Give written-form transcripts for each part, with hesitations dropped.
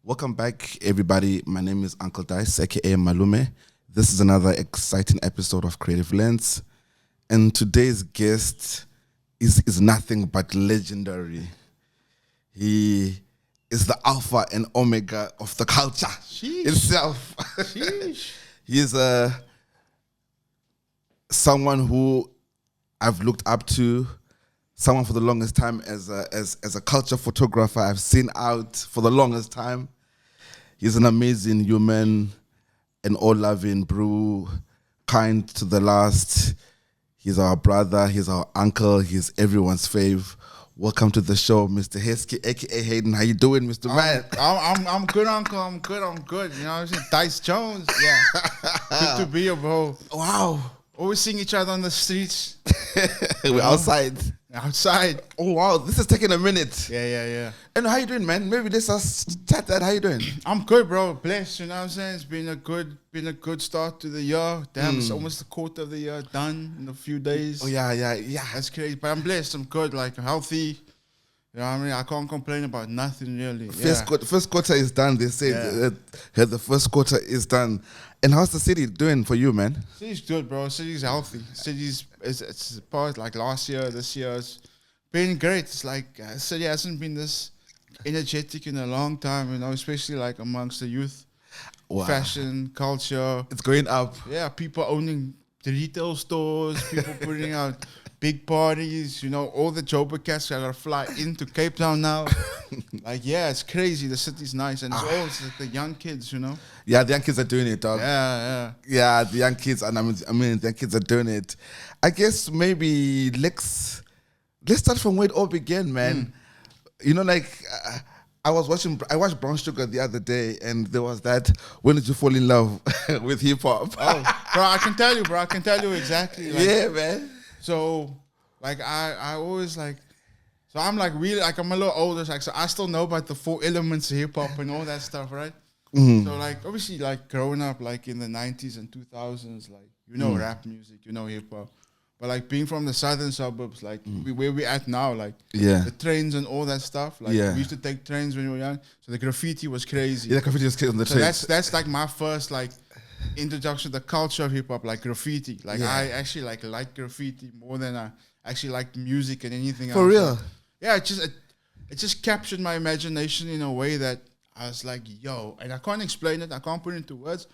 Welcome back, everybody. My name is Uncle Dyce, aka Malume. This is another exciting episode of Creative Lens. And today's guest is nothing but legendary. He is the alpha and omega of the culture itself. He is someone who I've looked up to, someone for the longest time as a culture photographer I've seen out for the longest time. He's an amazing human, an all-loving brew, kind to the last. He's our brother, he's our uncle, he's everyone's fave. Welcome to the show, Mr. Hakesy, aka Hayden. How you doing, Mr. Man? I'm good, Uncle. I'm good. You know what I'm saying? Dyce Jones. Yeah. Good to be here, bro. Wow. Always seeing each other on the streets. We're outside. Outside. Oh, wow. This is taking a minute. Yeah. And how you doing, man? Maybe let's just chat that. How you doing? I'm good, bro. Blessed, you know what I'm saying? It's been a good start to the year. Damn, It's almost a quarter of the year done in a few days. Oh, yeah. That's crazy. But I'm blessed. I'm good, like healthy. You know what I mean? I can't complain about nothing, really. First quarter is done. They say that the first quarter is done. And how's the city doing for you, man? City's good, bro. City's healthy. It's part like last year, this year. It's been great. It's like city hasn't been this energetic in a long time, you know, especially like amongst the youth. Wow. Fashion, culture. It's going up. Yeah, people owning the retail stores, people putting out big parties, you know, all the Joburg cats are gonna fly into Cape Town now. Like, yeah, it's crazy. The city's nice, and it's like the young kids, you know. Yeah, the young kids are doing it, dog. Yeah. The young kids, and I mean, the young kids are doing it. I guess maybe let's start from where it all began, man. You know, like I watched Brown Sugar the other day, and there was that. When did you fall in love with hip hop? Oh, bro, I can tell you exactly. Like, yeah, man. So, like, I always like, so I'm like really, like, I'm a little older, like, so I still know about the 4 elements of hip hop and all that stuff, right? Mm-hmm. So, like, obviously, like, growing up, like, in the 90s and 2000s, like, you know, rap music, you know, hip hop. But, like, being from the southern suburbs, like, where we at now, like, the trains and all that stuff, like, we used to take trains when we were young, so the graffiti was crazy. Yeah, the graffiti was crazy on the train. So that's, like, my first, like, introduction to the culture of hip hop, like graffiti. Like I actually like graffiti more than I actually like music and anything else. For real? Like, yeah, it just captured my imagination in a way that I was like, yo, and I can't explain it, I can't put it into words,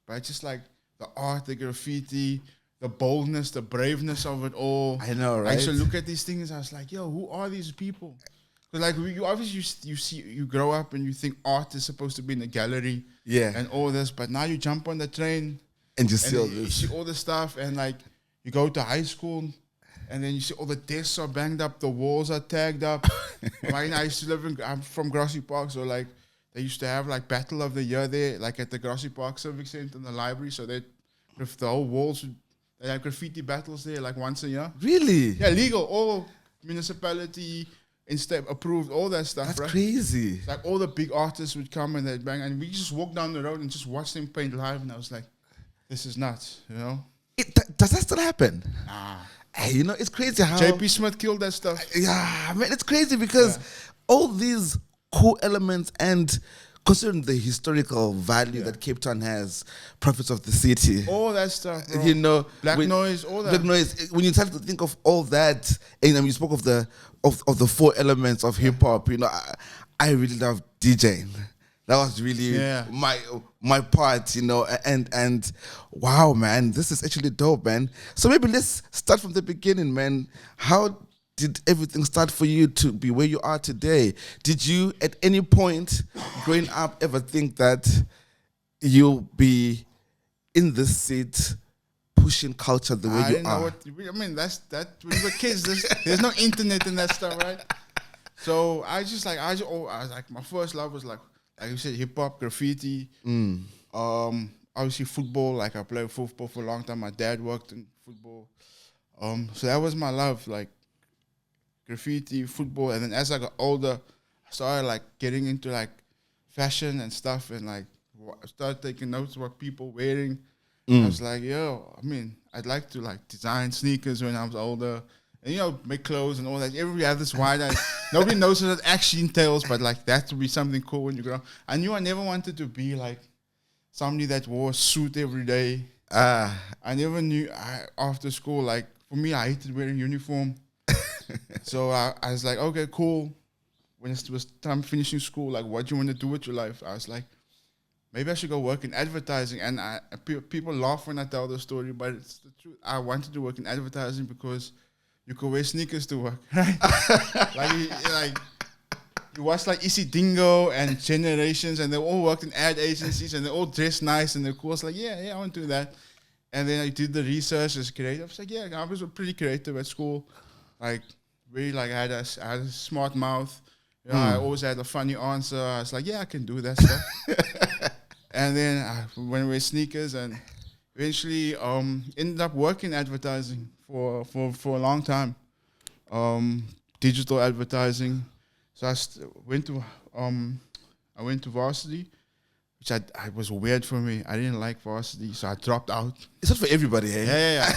but I just like the art, the graffiti, the boldness, the braveness of it all. I know, right? I used to look at these things, I was like, yo, who are these people? Because like you obviously you grow up and you think art is supposed to be in a gallery, and all this, but now you jump on the train and just you see all the stuff, and like you go to high school and then you see all the desks are banged up, the walls are tagged up. I used to live I'm from Grassy Park, so like they used to have like Battle of the Year there, like at the Grassy Park Civic Center in the library, so they if the whole walls they have graffiti battles there like once a year. Really? Yeah, legal, all municipality instead approved, all that stuff. That's right? crazy. Like all the big artists would come and they'd bang, and we just walk down the road and just watch them paint live, and I was like, this is nuts, you know? Does that still happen? Nah. Hey, you know, it's crazy how JP Smith killed that stuff. Yeah, man, it's crazy because all these cool elements, and considering the historical value that Cape Town has, prophets of the city, all that stuff, bro. You know, Black noise, all that. Black noise. When you start to think of all that, and you spoke of the 4 elements of hip hop, you know, I really love DJing. That was really my part, you know, and wow, man, this is actually dope, man. So maybe let's start from the beginning, man. How did everything start for you to be where you are today? Did you, at any point growing up, ever think that you'll be in this seat pushing culture the way you didn't are? know what, I mean, that's that when we were kids. There's no internet and that stuff, right? So I was like, my first love was like you said, hip hop, graffiti. Obviously football. Like I played football for a long time. My dad worked in football. So that was my love, like graffiti, football. And then as I got older, I started like getting into like fashion and stuff, and like I started taking notes of what people wearing. I was like, yo, I mean, I'd like to like design sneakers when I was older and make clothes and all that. Everybody has this wide eye. Nobody knows what it actually entails, but like that would be something cool when you grow up. I knew I never wanted to be like somebody that wore a suit every day. I never knew after school, like for me, I hated wearing uniform. So I was like, okay, cool. When it was time finishing school, like, what do you want to do with your life? I was like, maybe I should go work in advertising. And people laugh when I tell the story, but it's the truth. I wanted to work in advertising because you could wear sneakers to work, right? You watch like Issy Dingo and Generations, and they all worked in ad agencies, and they all dressed nice and they're cool. It's like, yeah, I want to do that. And then I did the research as creative. I was like, yeah, I was pretty creative at school. Like, really, like I had a smart mouth. I always had a funny answer. I was like, yeah, I can do that stuff. And then I went with sneakers, and eventually ended up working advertising for a long time. Digital advertising. So I went to varsity, which I was weird for me. I didn't like varsity, so I dropped out. It's not for everybody, eh? Yeah.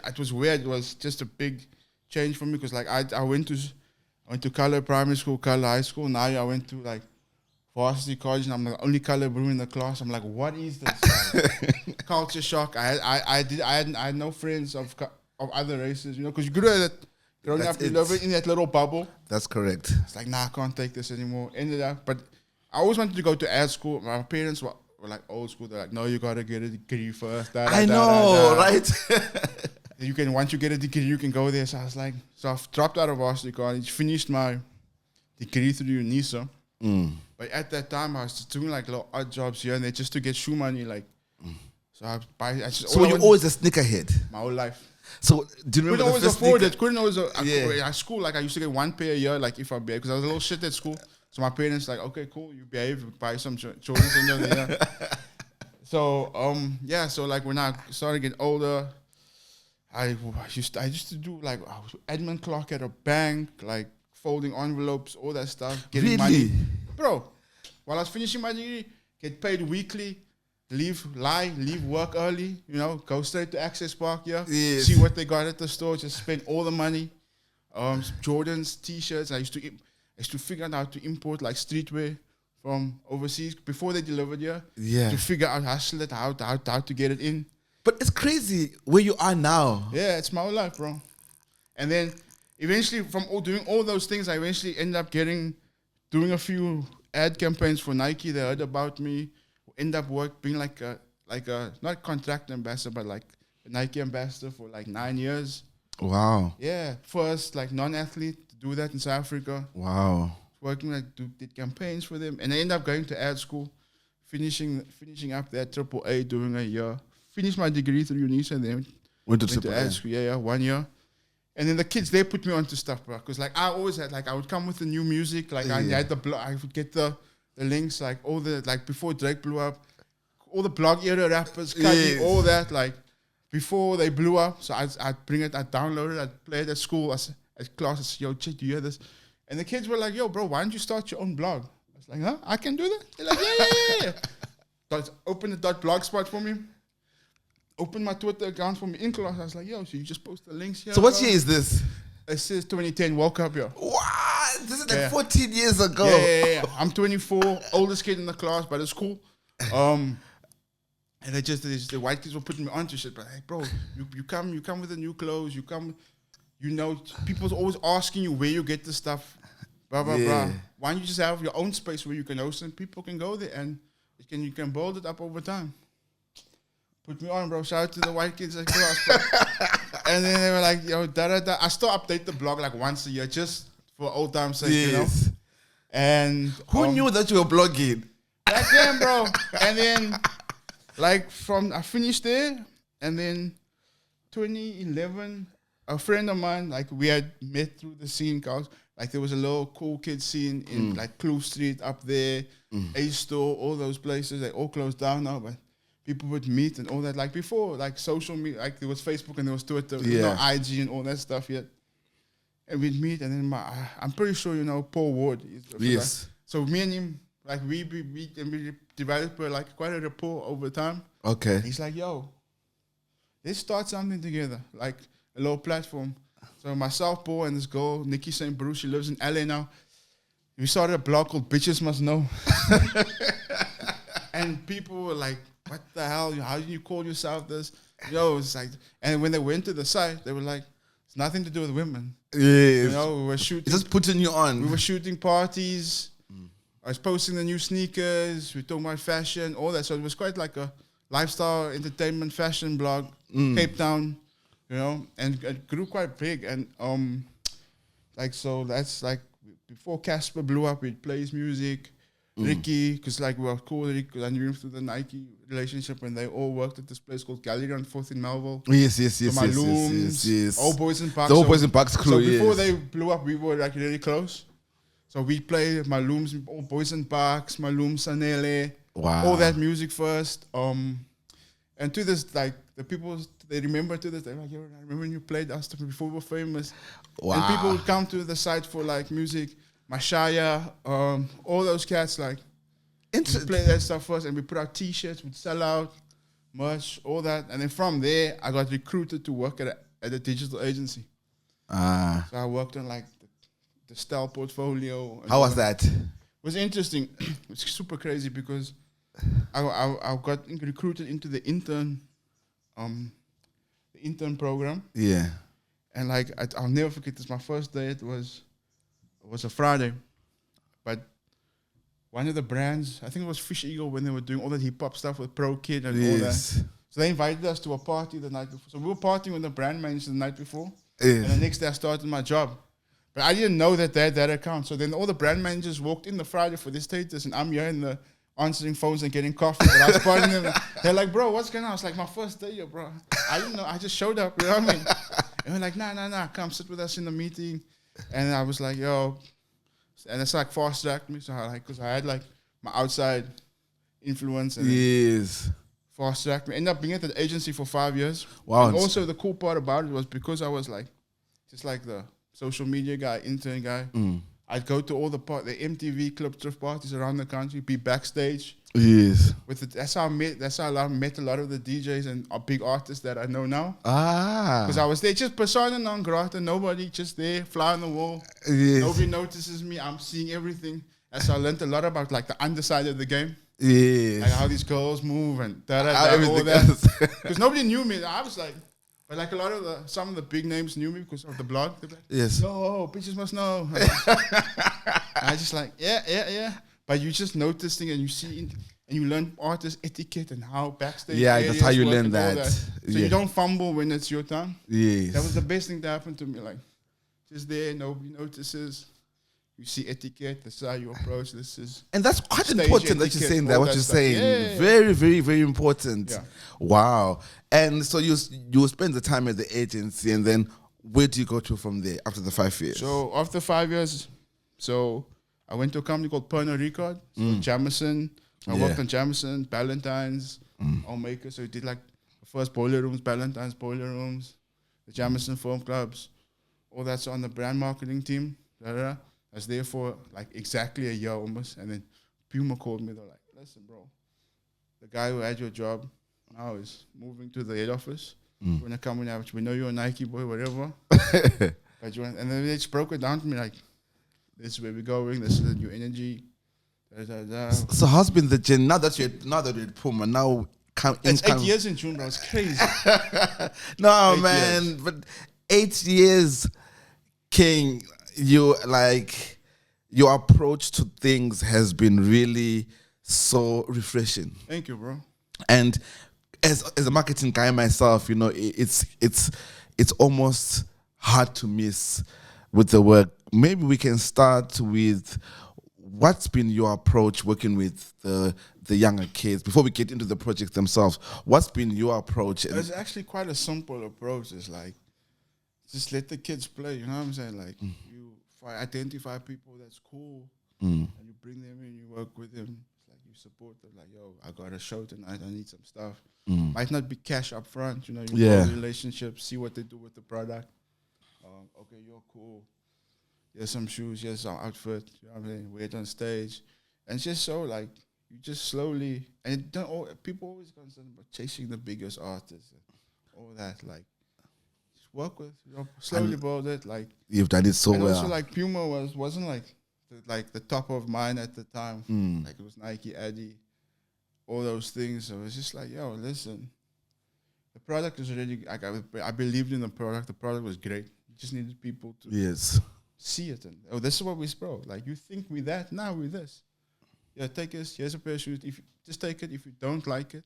It was weird. It was just a big change for me because like I went to color primary school, color high school. Now I went to like varsity college, and I'm the only color blue in the class. I'm like, what is this? Culture shock. I had no friends of other races, because you grew up growing up, you live in that little bubble. That's correct. It's like, nah, I can't take this anymore. Ended up, but I always wanted to go to ad school. My parents were like old school. They're like, no, you gotta get a degree first. Right? Once you get a degree, you can go there. So I was like, I dropped out of varsity college, finished my degree through UNISA. But at that time, I was just doing like little odd jobs here and there just to get shoe money. Like, so So you're always a sneakerhead? My whole life. So do you remember Couldn't always afford it. Couldn't always. At school, like I used to get one pair a year, like if I behaved, because I was a little shit at school. So my parents like, okay, cool, you behave, buy some Jordans in the year. So so like when I started getting older, I used to do like admin clerk at a bank, like folding envelopes, all that stuff, getting money, bro. While I was finishing my degree, get paid weekly. Leave work early, go straight to Access Park, see what they got at the store, just spend all the money. Jordans, T-shirts. I used to figure out how to import like streetwear from overseas before they delivered here. Yeah. To figure out how to get it in. But it's crazy where you are now. Yeah, it's my whole life, bro. And then eventually from doing all those things, I eventually ended up doing a few ad campaigns for Nike. They heard about me. End up being like a not contract ambassador, but like a Nike ambassador for like 9 years. Wow. Yeah, first like non-athlete to do that in South Africa. Wow. Working did campaigns for them, and I ended up going to ad school, finishing up there AAA, doing a year. Finished my degree through UNISA, and then went to ad school. Yeah, 1 year. And then the kids, they put me onto stuff, bro. Because like I always had, like I would come with the new music, like I had I would get the links, like all the, like before Drake blew up, all the blog era rappers, Cuddy, all that, like before they blew up. So I'd bring it, I'd download it, I'd play it at school, at class. I said, yo, check, do you hear this? And the kids were like, yo, bro, why don't you start your own blog? I was like, huh? I can do that? They're like, yeah. Open the .blogspot for me. Open my Twitter account for me in class. I was like, yo, so you just post the links here. So what year is this? It says 2010, Woke Up, yo. What? This is like 14 years ago. Yeah. I'm 24, oldest kid in the class, but it's cool. And the white kids were putting me onto shit. But hey, bro, you come with the new clothes. You come, people's always asking you where you get the stuff. Blah blah blah. Why don't you just have your own space where you can host and people can go there and you can build it up over time. Put me on, bro. Shout out to the white kids at class, bro. And then they were like, yo, da. I still update the blog like once a year just for old time's sake, And who knew that you were blogging? Back then, bro. And then, like, I finished there, and then 2011, a friend of mine, like, we had met through the scene, cause like there was a little cool kid scene in like Kloof Street up there, A-Store, all those places. They all closed down now, but people would meet and all that. Like before, like social media, like there was Facebook and there was Twitter, no IG and all that stuff yet. And we'd meet, and then I'm pretty sure Paul Ward. Yes. So me and him, like we developed like quite a rapport over time. Okay. He's like, yo, let's start something together, like a little platform. So myself, Paul, and this girl, Nikki St. Bruce, she lives in LA now. We started a blog called Bitches Must Know. And people were like, what the hell? How do you call yourself this? It's like, and when they went to the site, they were like, it's nothing to do with women. Yes. We were shooting. It's just putting you on. We were shooting parties. I was posting the new sneakers. We were talking about fashion, all that. So it was quite like a lifestyle, entertainment, fashion blog, Cape Town, and it grew quite big. And so that's like before Casper blew up, we'd play his music. Ricky, because like we were cool, Ricky, I knew him through the Nike relationship, and they all worked at this place called Gallery on 4th in Melville. Yes. My looms, Old Boys in Parks. The Old Boys in Parks crew, So before they blew up, we were like really close. So we played my looms, Old Boys in Parks, my looms, Sanele, all that music first. And to this, like the people, they remember to this, they're like, I remember when you played us before we were famous. Wow. And people would come to the site for like music. Mashaya, all those cats, like, we play that stuff first, and we put out T-shirts, we'd sell out, merch, all that. And then from there, I got recruited to work at a digital agency. So I worked on, like, the Style portfolio. How was that? It was interesting. It's super crazy because I got recruited into the intern program. Yeah. And, like, I'll never forget this. My first day, it was a Friday, but one of the brands, I think it was Fish Eagle, when they were doing all that hip hop stuff with Pro Kid and all that. So they invited us to a party the night before. So we were partying with the brand manager the night before. And the next day I started my job. But I didn't know that they had that account. So then all the brand managers walked in the Friday for their status, and I'm here in the answering phones and getting coffee. But I was partying them. They're like, bro, what's going on? I was like, my first day here, bro. I didn't know. I just showed up. You know what I mean? And they're like, nah, come sit with us in the meeting. And I was like, yo, and it's like fast tracked me. So because I had like my outside influence and fast tracked me. Ended up being at the agency for 5 years. Wow. And also the cool part about it was because I was like, just like the social media guy, intern guy, I'd go to all the MTV club thrift parties around the country, be backstage. Yes. That's how I met a lot of the DJs and big artists that I know now. Because I was there, just persona non grata, nobody, just there, fly on the wall. Yes. Nobody notices me. I'm seeing everything. And so I learned a lot about like the underside of the game. Yes. Like how these girls move and all that. Because nobody knew me. I was like, but like a lot of some of the big names knew me because of the blog. They're like, yes. Oh, bitches must know. I just like, yeah. But you just notice things and you see and you learn artist etiquette and how backstage. Yeah, that's how you learn that. So you don't fumble when it's your time. Yes. That was the best thing that happened to me. Like, just there, nobody notices. You see etiquette, this is how you approach, this is... And that's quite important that you're saying that, what you're saying. Yeah. Very, very, very important. Yeah. Wow. And so you spend the time at the agency, and then where do you go to from there after the 5 years? So after 5 years, I went to a company called Pernod Ricard, Jamison. I worked on Jamison, Ballantyne's, Homemaker. So we did like the first boiler rooms, Ballantyne's boiler rooms, the Jamison film clubs, all that's on the brand marketing team. I was there for like exactly a year almost, and then PUMA called me. They're like, listen, bro, the guy who had your job now is moving to the head office. You want to come in, we know you're a Nike boy, whatever. And then they just broke it down to me like, this is where we're going, this is the new energy. So how's been the journey now that you're at PUMA? Now it's 8 years in June, bro. It's crazy. No, 8 man, years. But 8 years, King. Your approach to things has been really so refreshing. Thank you, bro. And as a marketing guy myself, it's almost hard to miss with the work. Maybe we can start with what's been your approach working with the younger kids before we get into the projects themselves. What's been your approach? It's actually quite a simple approach. It's like, just let the kids play, you know what I'm saying? Like, you identify people that's cool, and you bring them in, you work with them. It's like you support them, like, yo, I got a show tonight, I need some stuff. Might not be cash up front, you build relationships, see what they do with the product. Okay, you're cool. Here's some shoes, here's some outfit, you know what I mean? Wear it on stage. And it's just so, like, you just slowly, and people always concerned about chasing the biggest artists and all that, like, work with. Slowly build it. Like you've done it so and well. also like Puma wasn't like the top of mine at the time. Like it was Nike, Adi, all those things. So it was just like, yo, listen, the product is already. Like I believed in the product. The product was great. You just needed people to see it. And this is what we bro. Like you think we that, now we this. Yeah, take this. Here's a pair of shoes. If you just take it. If you don't like it,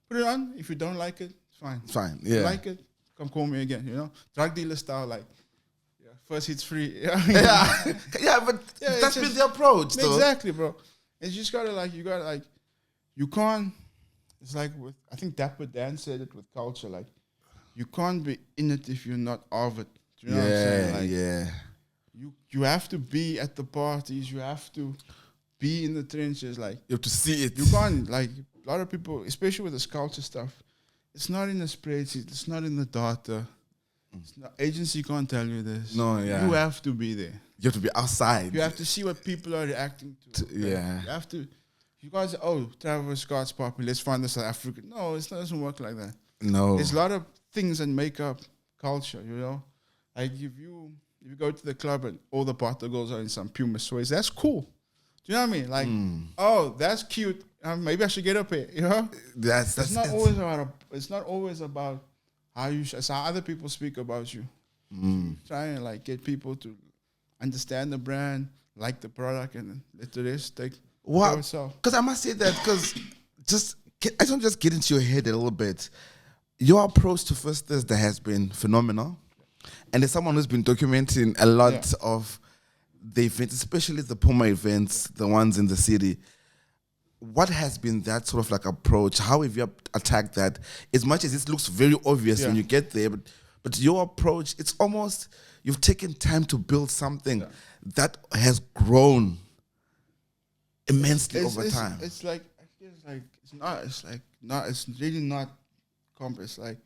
put it on. If you don't like it, it's fine. It's fine. Yeah. If you like it, come call me again. Drug dealer style. Like, first hits free. But that's been the approach, though. Exactly, bro. And you just gotta you can't. It's like I think Dapper Dan said it with culture. Like, you can't be in it if you're not of it. Do you know what I'm saying? Like, you have to be at the parties. You have to be in the trenches. Like, you have to see it. You can't, like, a lot of people, especially with the culture stuff, it's not in the spreadsheet. It's not in the data. Agency can't tell you this. No, You have to be there. You have to be outside. You have to see what people are reacting to. You have to. You guys, Travis Scott's popular. Let's find the South African. No, it doesn't work like that. No. There's a lot of things that make up culture, Like if you go to the club and all the party girls are in some Puma suedes, that's cool. Do you know what I mean? Like, that's cute. Maybe I should get up here. It's not always about how it's how other people speak about you. Try and like get people to understand the brand, like the product, and let the rest take. Wow. Because I must say that I don't just get into your head a little bit. Your approach to First Thursday has been phenomenal, and as someone who's been documenting a lot of the events, especially the Puma events, the ones in the city. What has been that sort of like approach? How have you attacked that? As much as it looks very obvious when you get there, but your approach, it's almost you've taken time to build something that has grown immensely over time. It's really not complex. Like,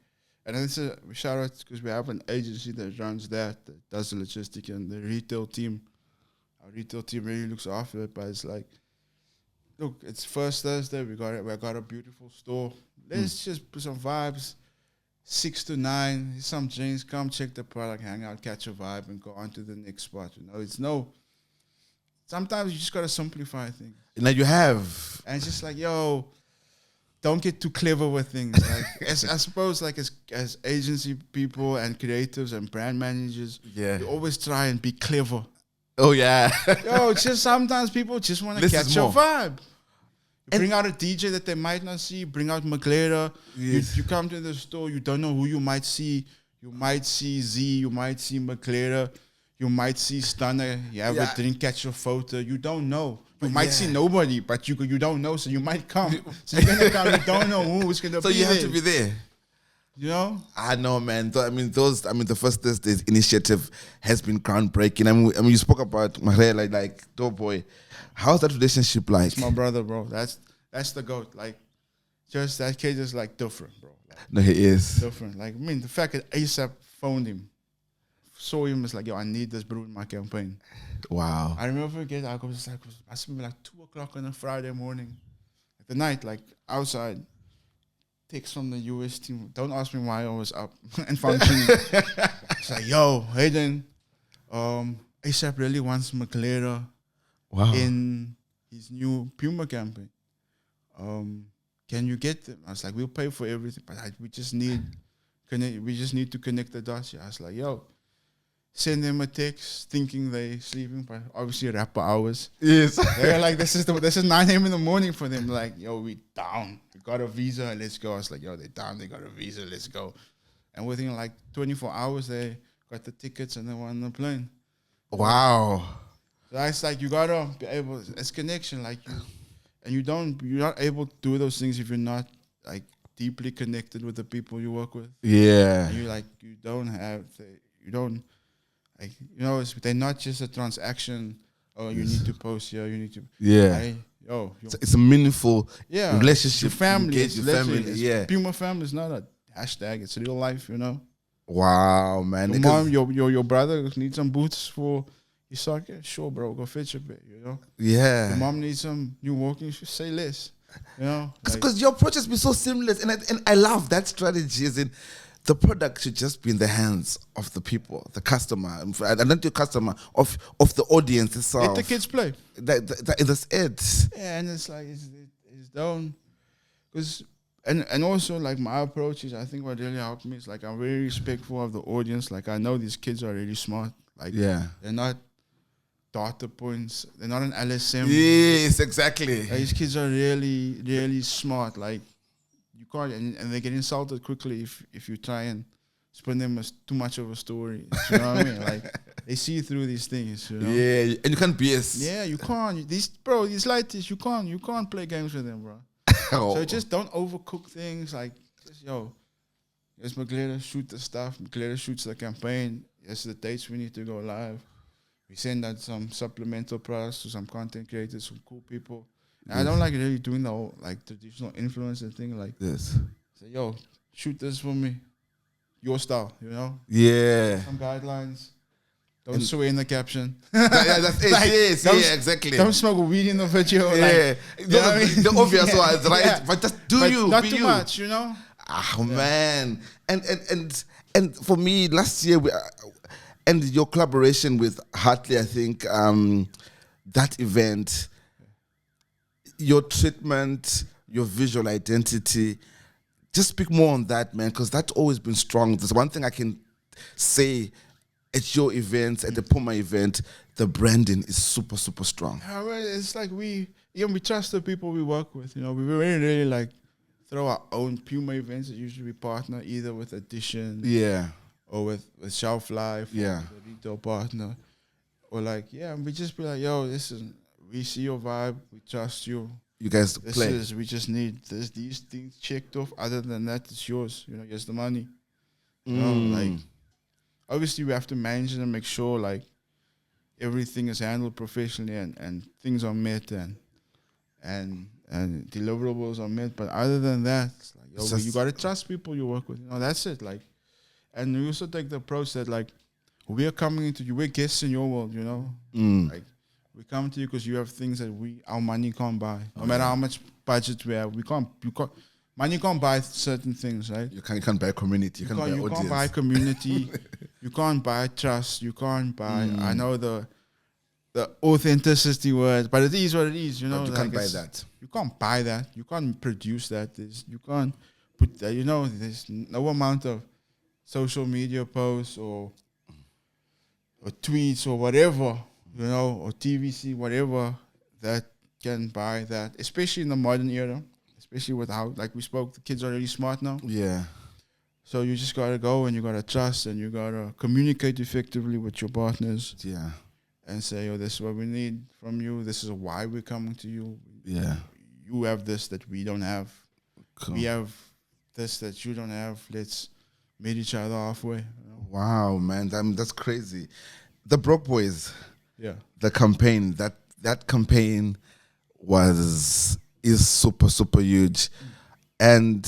and it's a shout out because we have an agency that runs that does the logistics, and the retail team. Our retail team really looks after it, but it's like, look, it's First Thursday. We got a beautiful store. Let's just put some vibes. 6 to 9, some drinks. Come check the product, hang out, catch a vibe, and go on to the next spot. Sometimes you just gotta simplify things. Now you have, and it's just like, yo, don't get too clever with things. Like, I suppose, like as agency people and creatives and brand managers, you always try and be clever. Oh yeah. Yo, just sometimes people just want to catch a vibe. You bring out a DJ that they might not see. Bring out Maglera. Yes. You come to the store. You don't know who you might see. You might see Z. You might see Maglera. You might see Stunner. You have a drink, catch a photo. You don't know. You might see nobody, but you don't know. So you might come. So you're gonna come. You don't know who's gonna be there. So you have to be there. I know, man. The First Thursdays initiative has been groundbreaking. I mean, you spoke about Mahrela, like Doughboy. How's that relationship like? It's my brother, bro. That's the GOAT. Like, just that kid is like different, bro. Like, no, he is different. Like, the fact that ASAP phoned him, saw him, was like, yo, I need this bro in my campaign. Wow. I remember I was must be like 2:00 on a Friday morning, at the night, like outside. Text from the US team. Don't ask me why I was up and functioning. It's like, yo, Hayden, ASAP really wants Maglera in his new Puma campaign. Can you get them? I was like, we'll pay for everything, but we just need to connect the dots. I was like, yo, send them a text thinking they sleeping, but obviously rapper hours. Yes. They're like, this is 9 a.m. in the morning for them. Like, yo, we down. We got a visa, let's go. I was like, yo, they down, they got a visa, let's go. And within like 24 hours, they got the tickets and they were on the plane. Wow. So it's like, you gotta be able, it's connection, like you're not able to do those things if you're not like deeply connected with the people you work with. Yeah. And they're not just a transaction. Oh, you need to post here. You need to. Yeah. It's a meaningful relationship. Your family. Yeah. Puma family is not a hashtag. It's real life. Wow, man. Your mom, your brother needs some boots for his soccer. Sure, bro. Go fetch a bit. Yeah. Your mom needs some new walking shoes. Say less. Because your approach has been so seamless, and I love that strategy. As in, the product should just be in the hands of the people, the customer, and not the customer, of the audience itself. Let the kids play. That's it. Yeah, and it's like, it's down. Because, and also, like, my approach is, I think what really helped me is, like, I'm very respectful of the audience. Like, I know these kids are really smart. Like, they're not data points. They're not an LSM. Yes, exactly. Like, these kids are really, really smart. Like, you can't, and they get insulted quickly if you try and spin them as too much of a story. You know what I mean? Like, they see through these things. You know? Yeah, and you can't BS. Yeah, you can't. These lighties, you can't play games with them, bro. So just don't overcook things. Like, just, here's McGlare, shoot the stuff. McGlare shoots the campaign. Here's the dates we need to go live. We send out some supplemental products to some content creators, some cool people. And I don't like really doing the whole, like, traditional influencer thing. Like, this. Say, shoot this for me. Your style, you know? Yeah. Some guidelines. Don't swear in the caption. That's it. Like, yes, yeah, exactly. Don't smoke weed in the video. Yeah. Like, the obvious ones, right? Yeah. But just not too much, you know? Oh, man. And for me, last year, and your collaboration with Hartley, I think, that event, your treatment, your visual identity, just speak more on that, man, because that's always been strong. There's one thing I can say at your events, at the PUMA event, the branding is super, super strong. Yeah, well, it's like we trust the people we work with. You know, we really like throw our own PUMA events. Usually we partner either with Edition, or with Shelf Life, or with a retail partner, or like, we just be like, we see your vibe, we trust you. You guys play. We just need these things checked off. Other than that, it's yours. You know, here's the money. You know, like, obviously we have to manage it and make sure, like, everything is handled professionally and things are met and deliverables are met. But other than that, it's like, you gotta trust people you work with. You know, that's it. Like, and we also take the approach that, like, we are coming into you, we're guests in your world, you know? Like, we come to you because you have things that our money can't buy. No matter how much budget we have, money can't buy certain things, right? You can't buy community. You can't buy community. You can't buy trust. You can't buy. I know the authenticity word, but it is what it is. You know, but you can't buy that. You can't buy that. You can't produce that. You can't put that. You know, there's no amount of social media posts or tweets or whatever, you know, or TVC, whatever, that can buy that, especially in the modern era, especially with how, like we spoke, the kids are really smart now. Yeah. So you just got to go and you got to trust and you got to communicate effectively with your partners. Yeah. And say, this is what we need from you. This is why we're coming to you. Yeah. You have this that we don't have. Cool. We have this that you don't have. Let's meet each other halfway. You know? Wow, man. That's crazy. The Broke Boys. Yeah. The campaign, that campaign is super, super huge. And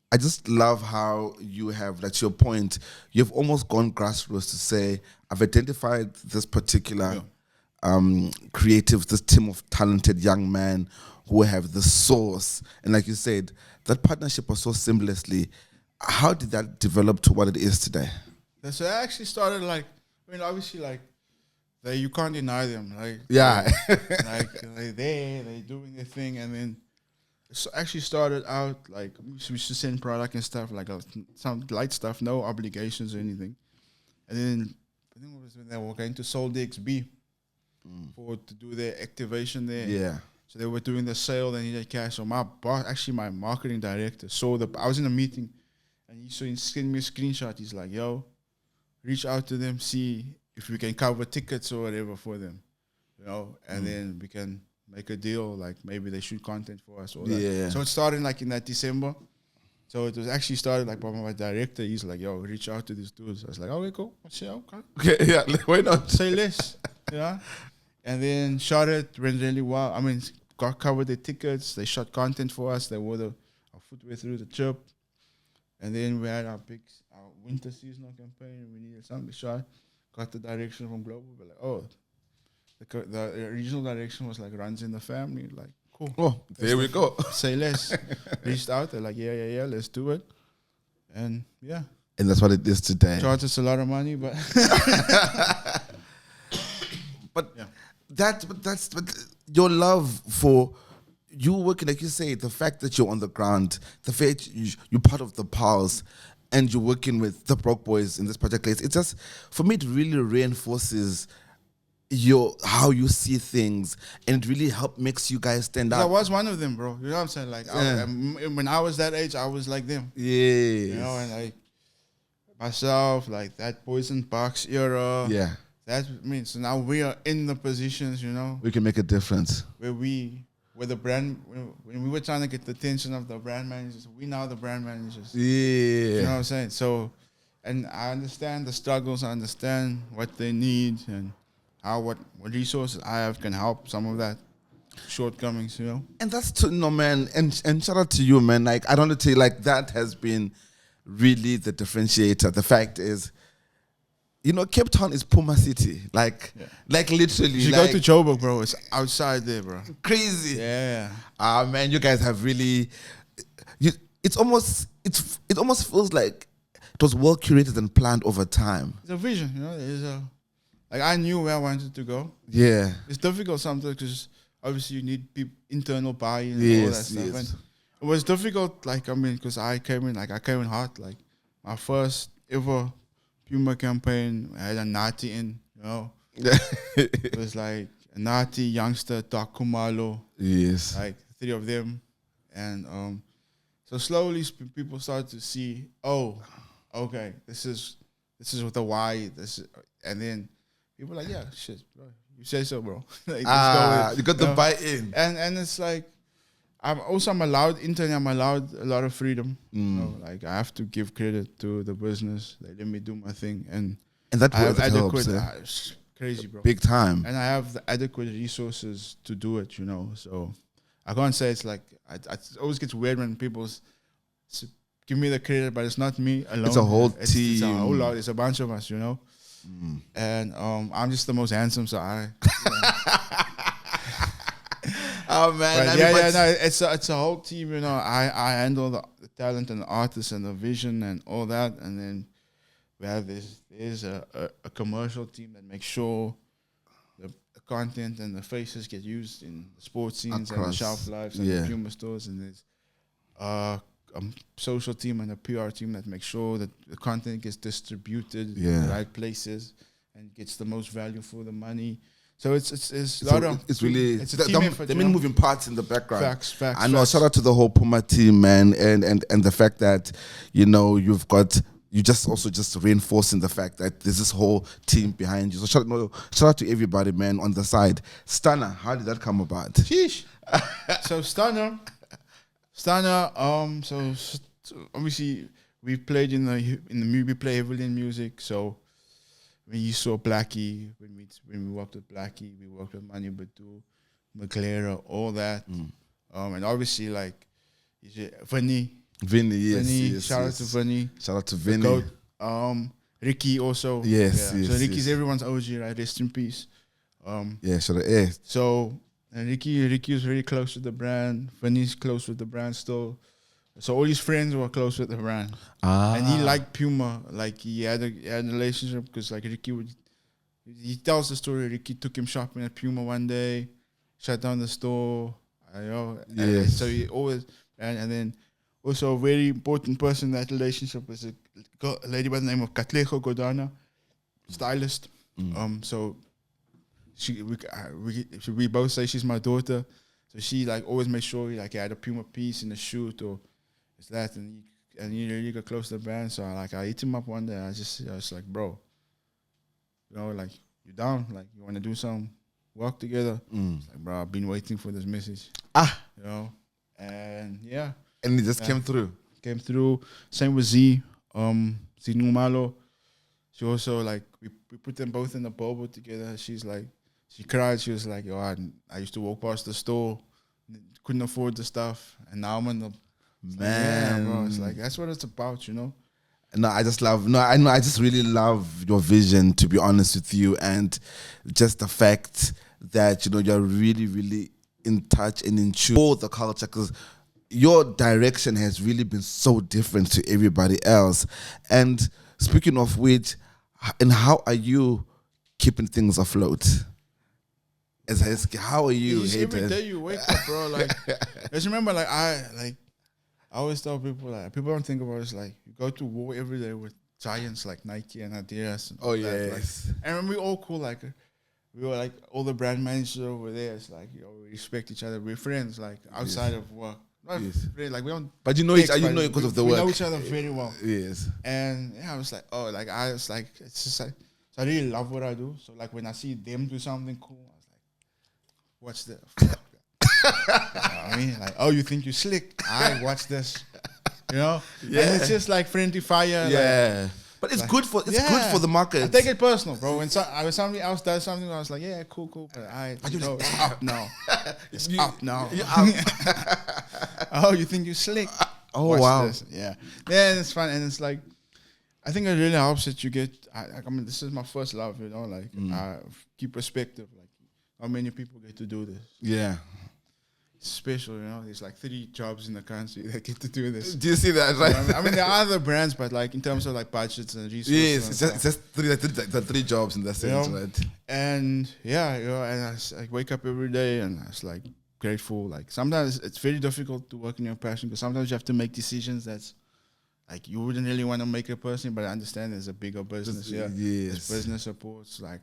I just love how you have, that's your point, you've almost gone grassroots to say, I've identified this particular creative, this team of talented young men who have the source. And like you said, that partnership was so seamlessly. How did that develop to what it is today? So I actually started obviously you can't deny them. Yeah. They're there, they're doing their thing, and then it actually started out like we used to send product and stuff, like some light stuff, no obligations or anything. And then I think it was when they were going to Soul DXB to do their activation there. Yeah. So they were doing the sale, they needed cash. So my boss, actually my marketing director, I was in a meeting, and he sent me a screenshot. He's like, reach out to them, see if we can cover tickets or whatever for them, you know, and then we can make a deal, like maybe they shoot content for us or that. Yeah. So it started like in that December. So it was actually started like by my director. He's like, reach out to these dudes. I was like, okay, cool. Okay, yeah, why not? Say less, yeah. And then shot it, went really well. I mean, covered the tickets. They shot content for us. They wore our footwear through the trip. And then we had our winter seasonal campaign. We needed something shot. Got the direction from Global. We're like, the regional direction was like runs in the family. Like, cool. Oh, there we go. Say less. Reached out. They're like, yeah, let's do it. And yeah. And that's what it is today. Charge us a lot of money, but but that's your love for you working, like you say, the fact that you're on the ground, the fact you're part of the pulse, and you're working with the Broke Boys in this project. It's just, for me, it really reinforces how you see things, and it really makes you guys stand out. I was one of them, bro. You know what I'm saying? Like when I was that age, I was like them. Yeah. You know, and like myself, like that Boys in Box era. Yeah. That means so now we are in the positions, you know, we can make a difference. Where the brand, when we were trying to get the attention of the brand managers, we now the brand managers. Yeah. You know what I'm saying? So, and I understand the struggles, I understand what they need, and what resources I have can help some of that shortcomings, you know. And that's man, and shout out to you, man. Like, I don't want to tell you, like, that has been really the differentiator. The fact is, you know, Cape Town is Puma City. Like literally. You go to Joburg, bro. It's outside there, bro. Crazy. Yeah. Man, you guys have really. It almost feels like it was well curated and planned over time. It's a vision, you know. Like, I knew where I wanted to go. Yeah. It's difficult sometimes because obviously you need internal buy-in and all that stuff. Yes. And it was difficult, like, I mean, because I came in hot. Like, my first ever PUMA campaign, I had a Nati in, you know. It was like a Nati, Youngster, Doc Kumalo. Yes. Like, 3 of them. And so slowly people started to see, oh, okay, this is with the why. And then people were like, yeah, shit, bro. You say so, bro. Like, you got the buy-in. And it's like, I'm allowed a lot of freedom. You know, like, I have to give credit to the business. They let me do my thing, and that I have adequate. Helps, It's crazy, bro. Big time. And I have the adequate resources to do it. You know, so I can't say it's like it always gets weird when people give me the credit, but it's not me alone. It's a whole team. It's a whole lot. It's a bunch of us. You know. And I'm just the most handsome, so I. Oh man, it's a whole team, you know. I handle the talent and the artists and the vision and all that, and then we have there's a commercial team that makes sure the content and the faces get used in the sports scenes and the shelf lives and the PUMA stores, and there's a social team and a PR team that makes sure that the content gets distributed in the right places and gets the most value for the money. So it's a lot of a team effort. There are many moving parts in the background. Facts. I know. Shout out to the whole Puma team, man, and the fact that, you know, you just reinforcing the fact that there's this whole team behind you. So shout out to everybody, man, on the side. Stunner, how did that come about? Sheesh. So Stunner, so obviously we played in the movie, we play heavily in music. So when you saw Blackie, when we worked with Blackie, we worked with Manu Batu, McLaren, all that. And obviously, like, Vinny, yes. Shout out to Vinny. Shout out to Vinny. Ricky also. Yes. So Ricky's everyone's OG, right? Rest in peace. Shout out. So, and Ricky was very close with the brand. Vinny's close with the brand still. So all his friends were close with the brand. And he liked Puma. Like, he had a relationship because, like, he tells the story. Ricky took him shopping at Puma one day, shut down the store. And so he always, and then also a very important person in that relationship was a lady by the name of Katlego Godana, stylist. So we both say she's my daughter. So she, like, always made sure he, like, had a Puma piece in the shoot or it's that, and he really got close to the brand. So I hit him up one day. I was like, bro, you know, like, you down? Like, you want to do some work together? It's like, bro, I've been waiting for this message. You know, and yeah. And it just came through. Came through. Same with Z Numalo. She also, like, we put them both in the bubble together. She's like, she cried. She was like, yo, I used to walk past the store, couldn't afford the stuff, and now I'm in the man. Yeah, bro. It's like, that's what it's about, you know. No, I just really love your vision, to be honest with you, and just the fact that, you know, you're really, really in touch and in tune with the culture, because your direction has really been so different to everybody else. And speaking of which, and how are you keeping things afloat? As Hakesy, how are you? Every day you wake up, bro. Like, just remember, like I always tell people, like, people don't think about it. It's like you go to war every day with giants like Nike and Adidas. And yes. Like, and we all cool. Like, we were like all the brand managers over there. It's like, you know, we respect each other. We're friends. Like outside of work. Not friends, like we don't. But you know each. You know it because of the work. We know each other very well. Yes. And yeah, I was like, oh, like I was like, it's just like, so I really love what I do. So like when I see them do something cool, I was like, watch this. You know what I mean, like, oh, you think you slick? I watch this. You know, yeah. And it's just like friendly fire. Yeah. Like, but it's good for good for the market. I take it personal, bro. When somebody else does something, I was like, yeah, cool. But it's up now. It's up now. Oh, you think you slick? Oh, watch wow. This. Yeah. Yeah, it's fun. And it's like, I think it really helps that you get, I mean, this is my first love, you know, like, keep perspective. Like, how many people get to do this? Yeah. It's special, you know. There's like 3 jobs in the country that get to do this. Do you see that? Right? I mean, there are other brands, but like in terms of like budgets and resources. Yes, it's just three jobs in that sense, right? And yeah, you know, and I wake up every day and I was like grateful. Like sometimes it's very difficult to work in your passion because sometimes you have to make decisions that's like you wouldn't really want to make a person, but I understand there's a bigger business. Yes. There's business supports like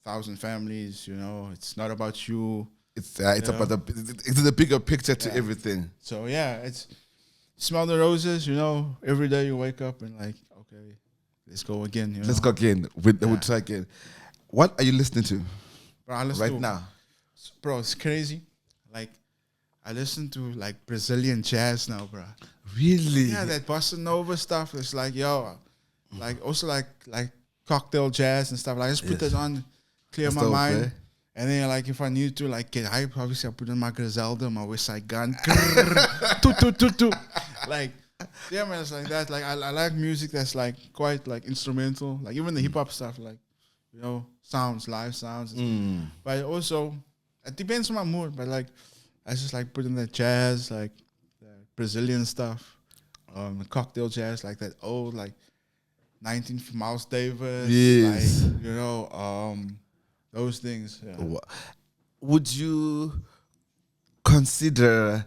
1,000 families. You know, it's not about you. It's about the bigger picture to everything. So yeah, it's smell the roses. You know, every day you wake up and like, okay, let's go again. You know? Let's go again. We'll try again. What are you listening to? Bro, I listen right now? Bro, it's crazy. Like, I listen to like Brazilian jazz now, bro. Really? Yeah, that bossa nova stuff. It's like, yo, like also like cocktail jazz and stuff. Like, I just put that on, clear my mind. And then, like, if I need to, like, get hype, obviously I put on my Griselda, my West Side Gun. Like, yeah, man, it's like that. Like, I like music that's, like, quite, like, instrumental. Like, even the hip-hop stuff, like, you know, sounds, live sounds. But also, it depends on my mood. But, like, I just, like, put in the jazz, like, the Brazilian stuff, the cocktail jazz, like that old, like, 19th Miles Davis. Yes. Like, you know, those things. Yeah. Would you consider,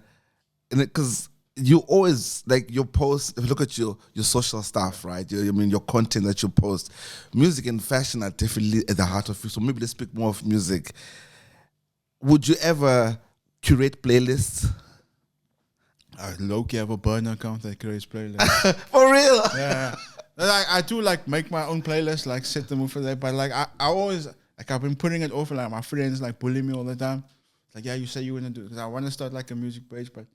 because you always, like, your posts, if you look at your social stuff, right? Your content that you post, music and fashion are definitely at the heart of you. So maybe let's speak more of music. Would you ever curate playlists? I low-key have a burner account that creates playlists. For real? Yeah. I do, like, make my own playlist, like, set the mood for that. But, like, I always... Like, I've been putting it off, and like my friends like bully me all the time. Like, yeah, you say you want to do it because I want to start like a music page, but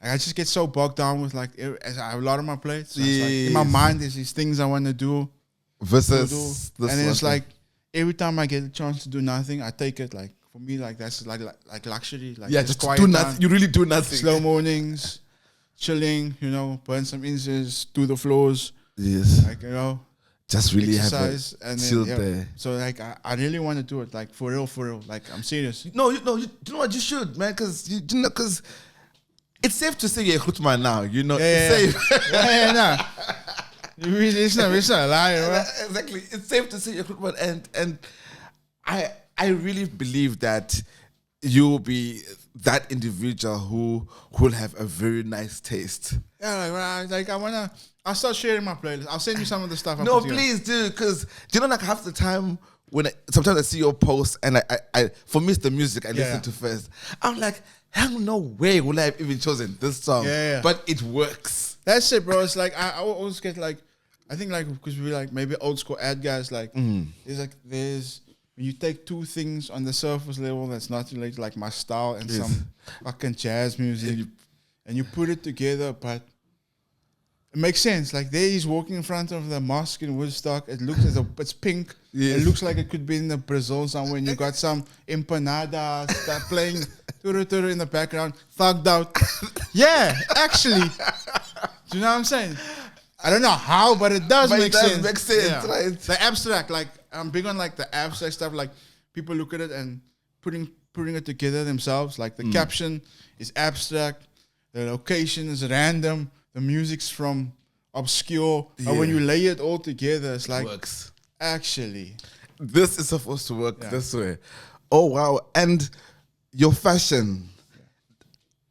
like, I just get so bogged down with like I have a lot on my plate. So it's like, in my mind, there's these things I want to do versus and then it's like every time I get a chance to do nothing, I take it. Like for me, like that's like luxury. Like just do nothing. You really do nothing. Slow mornings, chilling. You know, burn some incense, do the floors. Yes. Like, you know. Just really exercise have it there. So like I really want to do it, like for real. Like I'm serious. No, you know what, you should, man, because it's safe to say you're a khutman now. You know, it's safe. Nah. It's not a lie, right? Exactly. It's safe to say you're a khutman, and I really believe that you will be that individual who will have a very nice taste. Yeah, like I'll start sharing my playlist. I'll send you some of the stuff. No, please do, because you know, like half the time when sometimes I see your posts and I for me it's the music I listen to first. I'm like, hell no way will I have even chosen this song. Yeah. But it works. That's it, bro. It's like I always get like, I think like because we're like maybe old school ad guys, like there's when you take two things on the surface level that's not related, like my style and some fucking jazz music, and you put it together, but it makes sense. Like there he's walking in front of the mosque in Woodstock. It looks it's pink. Yes. It looks like it could be in the Brazil somewhere. And you got some empanada start playing turu in the background, thugged out. Yeah, actually. Do you know what I'm saying? I don't know how, but it does make sense. Make sense, right? The abstract, like I'm big on like the abstract stuff. Like people look at it and putting it together themselves. Like the caption is abstract. the location is random, the music's from obscure, and when you lay it all together, it's like, works. Actually, this is supposed to work this way. Oh, wow. And your fashion,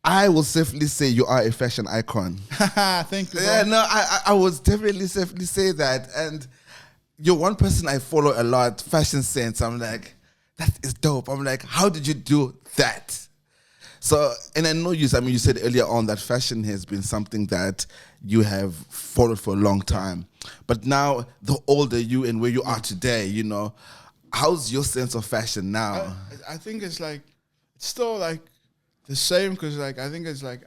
I will safely say you are a fashion icon. Thank you, bro. Yeah, no, I would definitely safely say that. And you're one person I follow a lot, fashion sense. I'm like, that is dope. I'm like, how did you do that? So, and I know you said earlier on that fashion has been something that you have followed for a long time. But now, the older you and where you are today, you know, how's your sense of fashion now? I think it's like, it's still like the same, because like, I think it's like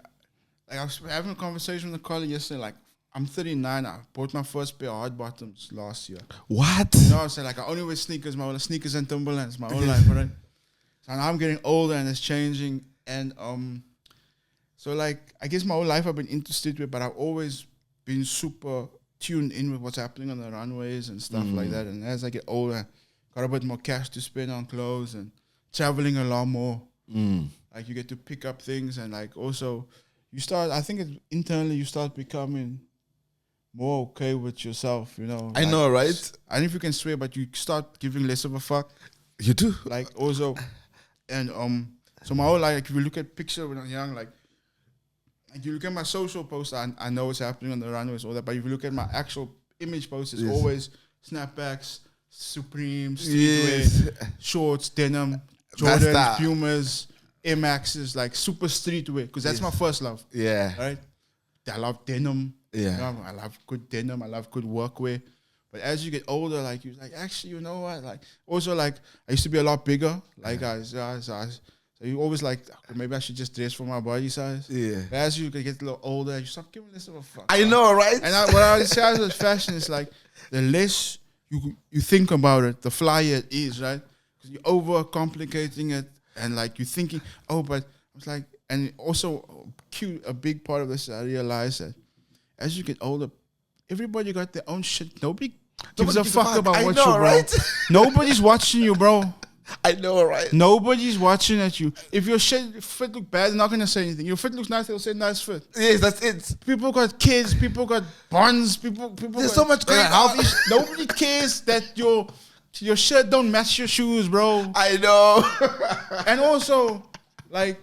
I was having a conversation with a colleague yesterday, like, I'm 39, I bought my first pair of hard bottoms last year. What? You know, I said like, I only wear sneakers, my whole sneakers and Timberlands, my whole life, right? So now I'm getting older and it's changing. And so like, I guess my whole life I've been interested with, but I've always been super tuned in with what's happening on the runways and stuff like that. And as I get older, got a bit more cash to spend on clothes and traveling a lot more. Like you get to pick up things, and like also you start, I think internally you start becoming more okay with yourself, you know. I know, right? I don't know if you can swear, but you start giving less of a fuck. You do? Like also, and so my whole life, like, if you look at pictures when I'm young, like you look at my social posts, I know what's happening on the runways, all that. But if you look at my actual image posts, it's always snapbacks, Supreme, streetwear, shorts, denim, Jordans, Pumas, Air Maxes, like super streetwear, because that's my first love. Yeah. Right? I love denim. Yeah. You know, I love good denim. I love good workwear. But as you get older, like you're like, actually, you know what? Like also, like I used to be a lot bigger. Like so you always like, maybe I should just dress for my body size. Yeah. But as you get a little older, you stop giving less of a fuck. I know, right? And what I would say with fashion is like, the less you think about it, the flyer it is, right? Because you're over complicating it, and like you're thinking, oh, but I was like, and also a big part of this, I realized that as you get older, everybody got their own shit. Nobody gives a fuck about what you, bro. Right? Nobody's watching you, bro. I know, right? Nobody's watching at you. If your fit look bad, they're not gonna say anything. Your fit looks nice, they'll say nice fit. Yes, that's it. People got kids, people got buns, people. There's so much going on. Nobody cares that your shirt don't match your shoes, bro. I know. And also, like,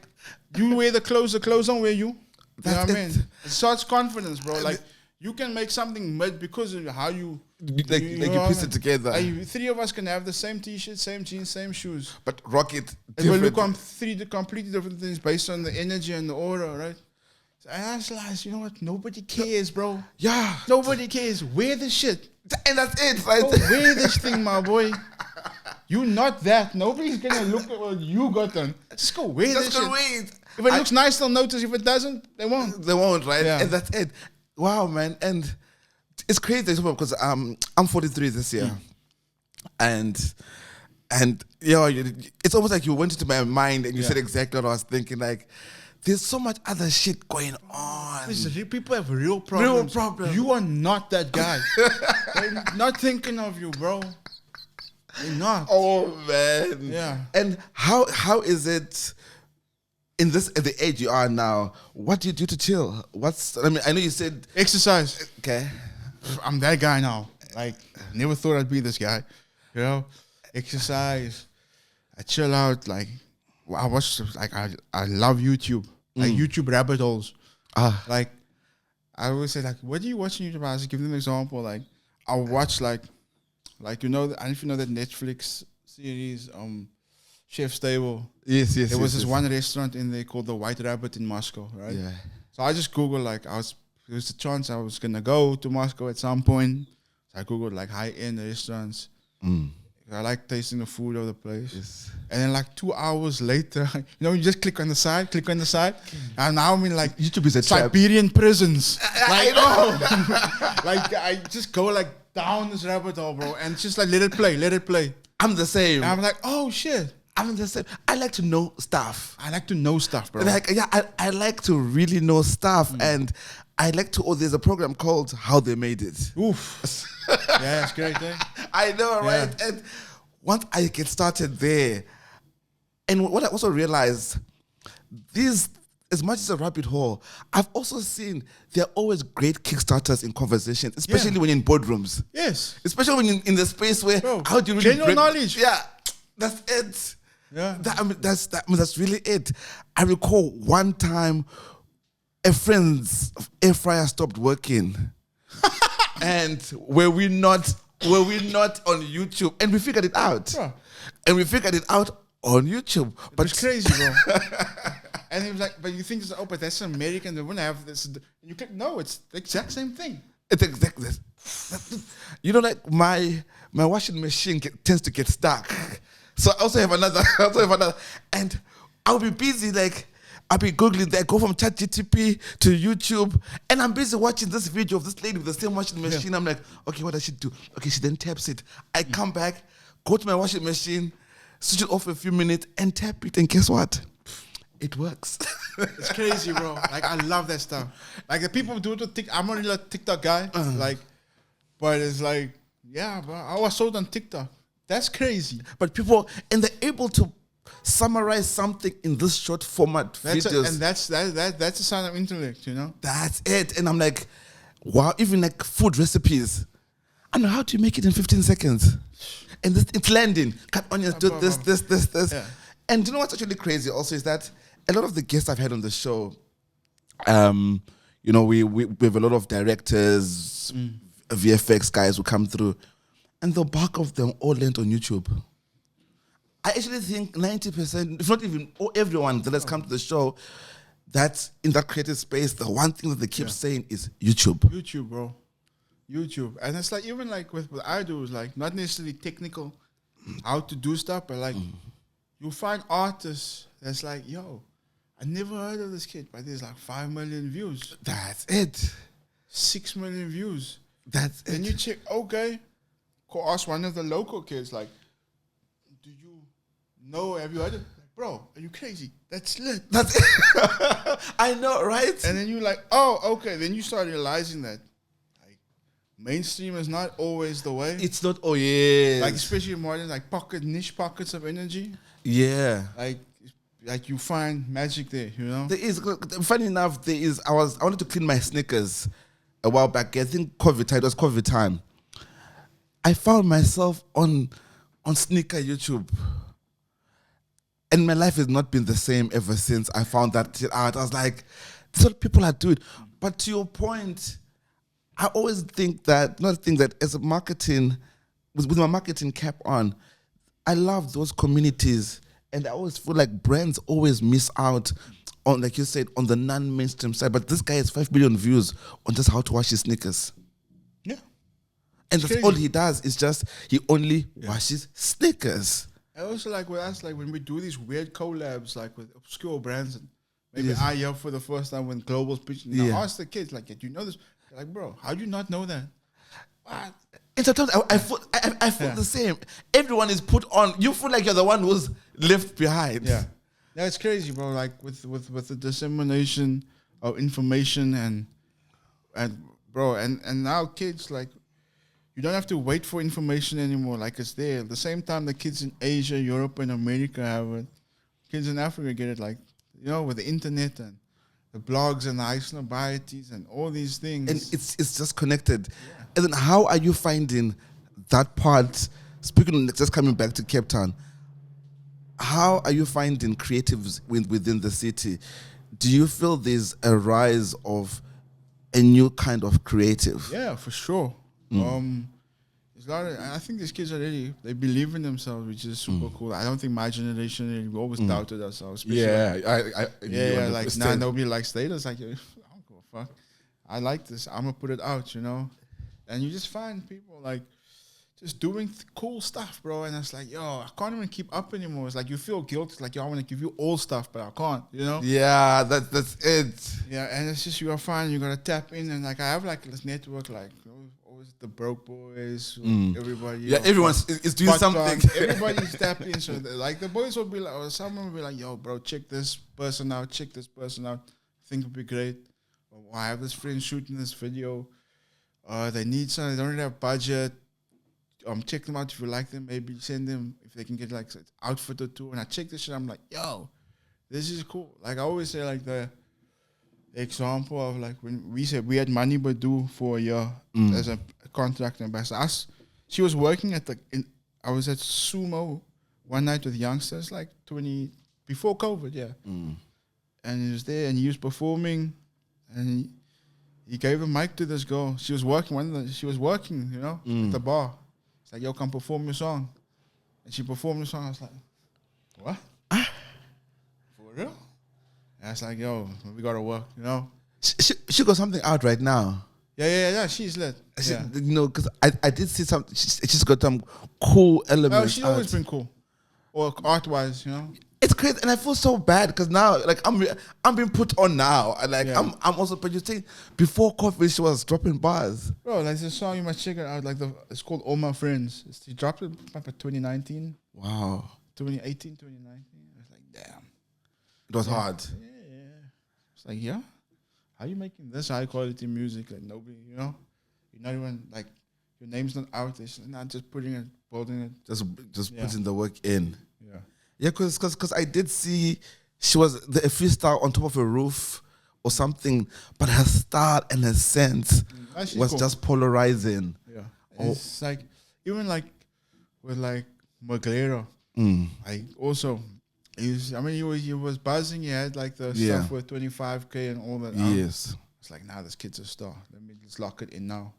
you wear the clothes don't wear you. You know what I mean? It starts confidence, bro. Like, you can make something mid because of how you piece it together. Like, three of us can have the same t-shirt, same jeans, same shoes, but rock it different. And we look on three completely different things based on the energy and the aura, right? So I realized, you know what? Nobody cares, bro. Yeah. Nobody cares. Wear the shit. And that's it, right? Go wear this thing, my boy. You not that. Nobody's gonna look at what you got on. Just go wear this shit. Wait. If it looks nice, they'll notice. If it doesn't, they won't. They won't, right? Yeah. And that's it. Wow, man. And it's crazy because I'm 43 this year. And you know, it's almost like you went into my mind and you said exactly what I was thinking. Like, there's so much other shit going on. People have real problems. Real problems. You are not that guy. They're not thinking of you, bro. They're not. Oh, man. Yeah. And how is it in this at the age you are now? What do you do to chill? I know you said exercise. Okay. I'm that guy now. Like, never thought I'd be this guy. You know, exercise. I chill out. Like, I watch. Like, I love YouTube. Like YouTube rabbit holes. Like, I always say, like, what do you watch on YouTube? I just give them an example. Like, I'll watch like you know, I don't know if you know that Netflix series, Chef's Table. Yes. There was this one restaurant in there called the White Rabbit in Moscow, right? Yeah. So I just Googled, like, there was a chance I was gonna go to Moscow at some point. So I Googled like high-end restaurants. I like tasting the food of the place. Yes. And then like 2 hours later, you know, you just click on the side, and now I'm in like YouTube is a Siberian prisons. Like, like I just go like down this rabbit hole, bro, and just like let it play. I'm the same. And I'm like, oh shit. I'm the same. I like to know stuff. Bro. Like, yeah, I like to really know stuff, and I like to. There's a program called How They Made It. Oof. Yeah, it's great, eh? I know, right? And once I get started there, and what I also realized, these as much as a rabbit hole, I've also seen there are always great Kickstarters in conversations, especially when you're in boardrooms. Yes. Especially when you're in the space where how do you really general knowledge? Yeah, that's it. Yeah. That's really it. I recall one time a friend's air fryer stopped working. And were we not on YouTube? And we figured it out. Bro. And we figured it out on YouTube. But it's crazy, bro. And he was like, but you think, but that's American, they wouldn't have this. And you click, no, it's the exact same thing. It's exactly this. You know, like my washing machine tends to get stuck. So I also have another, and I'll be busy, like, I'll be Googling that, go from ChatGTP to YouTube, and I'm busy watching this video of this lady with the same washing machine. Yeah. I'm like, okay, what does she do? Okay, she then taps it. I come back, go to my washing machine, switch it off for a few minutes, and tap it, and guess what? It works. It's crazy, bro. Like, I love that stuff. Like, the people do it with TikTok. I'm only a TikTok guy, but it's like, yeah, bro, I was sold on TikTok. That's crazy. But people, and they're able to summarize something in this short format videos. And that's a sign of intellect, you know? That's it. And I'm like, wow, even like food recipes. I know, how do you make it in 15 seconds? And it's landing. Cut onions, do this. Yeah. And you know what's actually crazy also is that a lot of the guests I've had on the show, you know, we have a lot of directors, VFX guys who come through, and the bulk of them all land on YouTube. I actually think 90%, if not even everyone that has come to the show, that's in that creative space, the one thing that they keep saying is YouTube. YouTube, bro. YouTube. And it's like, even like with what I do is like, not necessarily technical, how to do stuff, but like, you find artists that's like, yo, I never heard of this kid, but there's like 5 million views. That's it. 6 million views. That's it. Then you check, okay, go ask one of the local kids, like, do you know, have you heard it? Like, bro, are you crazy? That's lit. That's it. I know, right? And then you're like, oh, okay. Then you start realizing that like mainstream is not always the way. It's not, oh yeah. Like, especially more than like niche pockets of energy. Yeah. Like you find magic there, you know? There is, funny enough, I wanted to clean my sneakers a while back. I think it was COVID time. I found myself on sneaker YouTube. And my life has not been the same ever since I found that out. I was like, this is what people are doing. But to your point, I always think that as a marketing, with my marketing cap on, I love those communities. And I always feel like brands always miss out on, like you said, on the non-mainstream side. But this guy has 5 million views on just how to wash his sneakers. Yeah. And that's all he does is just, he only washes sneakers. And also like with us, like when we do these weird collabs, like with obscure brands, and maybe I yell for the first time when Global's pitching. I ask the kids, like, do you know this? They're like, bro, how do you not know that? What? And sometimes I feel the same. Everyone is put on. You feel like you're the one who's left behind. Yeah. Yeah, it's crazy, bro. Like with the dissemination of information and bro, and now kids, like, you don't have to wait for information anymore. Like, it's there. At the same time the kids in Asia, Europe, and America have it, kids in Africa get it, like, you know, with the internet and the blogs and the Icelandic and all these things. And it's just connected. Yeah. And then how are you finding that part, speaking of just coming back to Cape Town, how are you finding creatives within the city? Do you feel there's a rise of a new kind of creative? Yeah, for sure. There's a lot of, I think these kids are really, they believe in themselves, which is super cool. I don't think my generation, we always doubted ourselves. Like, nah, nobody likes status. Like, I don't give a fuck. I like this. I'm going to put it out, you know? And you just find people, like, just doing cool stuff, bro. And it's like, yo, I can't even keep up anymore. It's like, you feel guilt. It's like, yo, I want to give you all stuff, but I can't, you know? Yeah, that's it. Yeah, and it's just, you gotta find, you gotta tap in. And, like, I have, like, this network, like, always the broke boys, everybody. Yeah, everyone's is doing something. Everybody's tapped in. So, like, the boys will be like, or someone will be like, yo, bro, check this person out. I think it'd be great. Or, I have this friend shooting this video. They need something. They don't really have budget. Check them out if you like them. Maybe send them if they can get like an outfit or two. And I check this shit. I'm like, yo, this is cool. Like I always say, like the example of like when we said we had money but due for a year as a contract ambassador. She was working at I was at Sumo one night with youngsters, like 20 before COVID, and he was there and he was performing, and he gave a mic to this girl. She was working you know, at the bar. It's like, yo, come perform your song, and she performed the song. I was like, what? For real? And I was like, yo, we gotta work, you know. She got something out right now. Yeah. She's lit. You know, because I did see some. She's got some cool elements. No, she's always been cool, or art-wise, you know. It's crazy, and I feel so bad because now, like, I'm being put on now, and like I'm also. But you think before COVID, she was dropping bars. Bro, like this song you must check it out. Like it's called All My Friends. She dropped it back in 2019. Wow. 2018, 2019. I was like, damn. It was hard. Yeah. It's like, yeah. How you making this high quality music? Like nobody, you know, you're not even like your name's not out. It's not just putting it, building it. Just putting the work in. Yeah, because I did see she was the freestyle on top of a roof or something, but her style and her sense was cool. Just polarizing. Yeah, it's like even like with like Maglero, like also. He was buzzing. He had like the stuff with 25K and all that. Yes. It's like, nah, this kid's a star. Let me just lock it in now.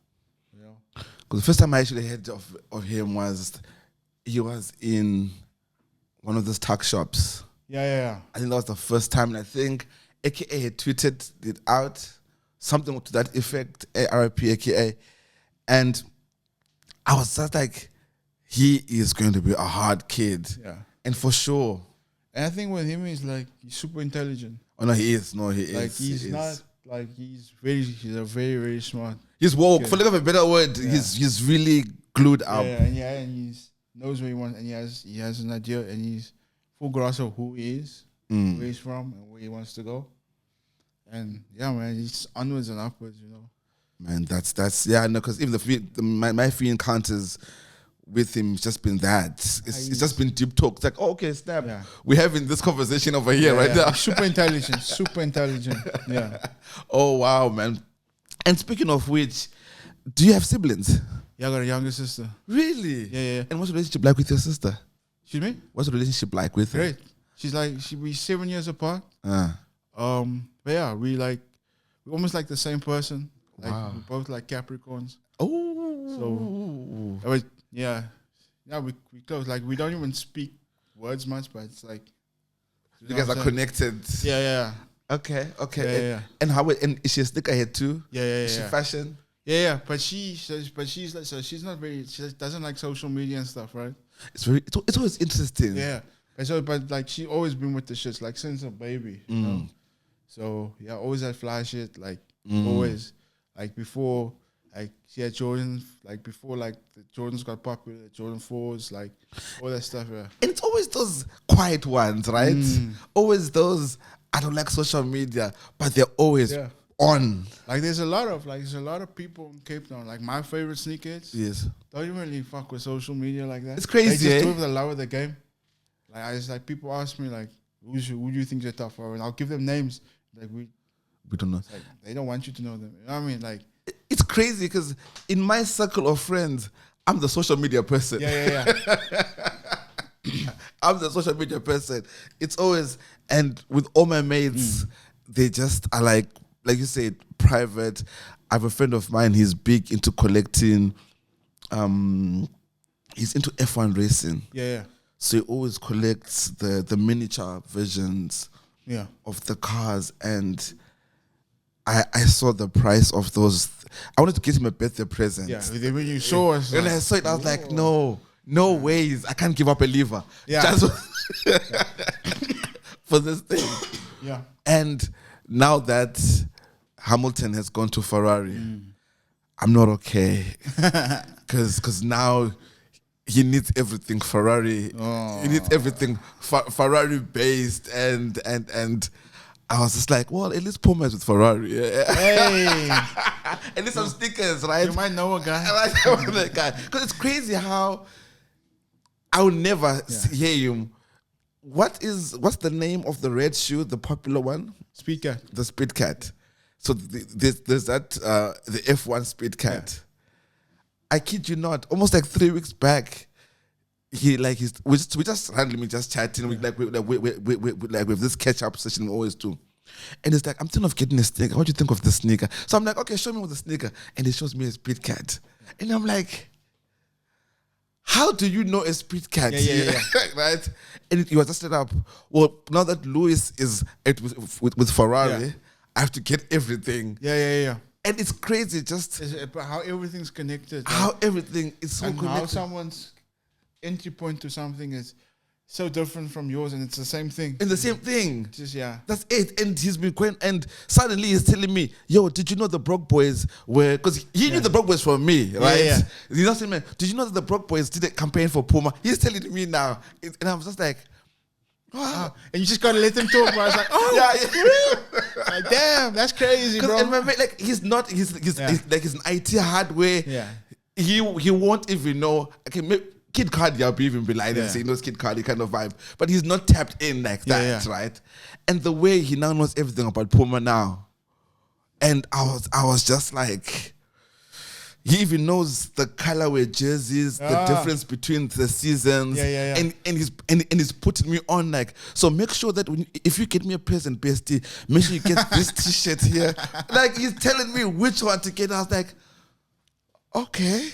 You know? Because the first time I actually heard of him was he was in one of those tuck shops. Yeah. I think that was the first time, and I think AKA had tweeted it out, something to that effect, RIP AKA, and I was just like, he is going to be a hard kid. Yeah. And for sure. And I think with him, he's like, he's super intelligent. Oh, no, he is. No, he is. Like, he's not, like, he's a very, very smart. He's woke. Kid. For lack of a better word, he's really glued up. Yeah, and he knows where he wants, and he has an idea, and he's full grasp of who he is, where he's from, and where he wants to go. And, yeah, man, he's onwards and upwards, you know. Man, that's because even my few encounters with him, it's just been that. It's just been deep talk. It's like, oh, okay, snap. Yeah. We're having this conversation over here right now. Super intelligent. Yeah. Oh, wow, man. And speaking of which, do you have siblings? Yeah, I got a younger sister. Really? Yeah. And what's the relationship like with your sister? Excuse me? What's the relationship like with her? Great. We're 7 years apart. But yeah, we're almost like the same person. Like, we're both like Capricorns. Oh. So, yeah, we close. Like, we don't even speak words much, but it's like you guys are connected. Yeah. Okay. Yeah. And is she a sneakerhead too? Yeah. Is she fashion? Yeah. But she's like, so she's not very. She doesn't like social media and stuff, right? It's always interesting. Yeah. But like she always been with the shits like since a baby. You know? So yeah, always had fly shit. Like always, like before. Like she had Jordans, like before, like the Jordans got popular, the Jordan 4s, like all that stuff. Yeah. And it's always those quiet ones, right? Always those. I don't like social media, but they're always on. Like there's a lot of people in Cape Town. Like my favorite sneakerheads, don't even really fuck with social media like that. It's crazy. They just do it for the love of the game. Like people ask me like, who do you think you're tough for? And I'll give them names. Like we don't know. Like, they don't want you to know them. You know what I mean? Like. It's crazy because in my circle of friends, I'm the social media person. Yeah. I'm the social media person. It's always, and with all my mates, they just are like you said, private. I have a friend of mine, he's big into collecting, he's into F1 racing. Yeah. So he always collects the miniature versions of the cars, and I saw the price of those. I wanted to get him a birthday present. Yeah, when you saw us. When I saw it, I was like, no ways. I can't give up a liver. Yeah. Just for this thing. Yeah. And now that Hamilton has gone to Ferrari, I'm not okay. Because now he needs everything Ferrari. He needs everything Ferrari based, and I was just like, well, at least PUMA is with Ferrari. Hey. At least some stickers, right? You might know a guy. I might know that guy. Because it's crazy how I would never hear him. What's the name of the red shoe, the popular one? Speed Cat. The Speed Cat. So there's that the F1 Speed Cat. Yeah. I kid you not, almost like 3 weeks back, we just randomly just chatting. We with this catch up session we always do. And it's like, I'm thinking of getting a sneaker. What do you think of this sneaker? So I'm like, okay, show me with the sneaker. And it shows me a Speed Cat. And I'm like, how do you know a Speed Cat? Yeah. Right? And you was just set up. Well, now that Lewis is with Ferrari, I have to get everything. Yeah. And it's crazy, just how everything's connected. How everything is so connected. How someone's entry point to something is so different from yours, and it's the same thing. And the same thing. Just that's it. And he's been going, and suddenly he's telling me, "Yo, did you know the Brock Boys were?" Because he knew the Brock Boys from me, right? Yeah. He's not saying, "Man, did you know that the Brock Boys did a campaign for Puma?" He's telling me now, and I'm just like, wow. And you just gotta let them talk. Bro. I was like, oh, yeah. Like, damn, that's crazy, bro. And my mate, like, he's not, he's like, he's an IT hardware. Yeah. He won't even know. Okay, Kid Cudi, I'll even be lying and say he knows Kid Cudi kind of vibe, but he's not tapped in like that, right? And the way he now knows everything about Puma now, and I was just like, he even knows the colorway jerseys, the difference between the seasons, and he's putting me on like, so make sure that if you get me a present, bestie, make sure you get this T-shirt here. Like, he's telling me which one to get. I was like, okay.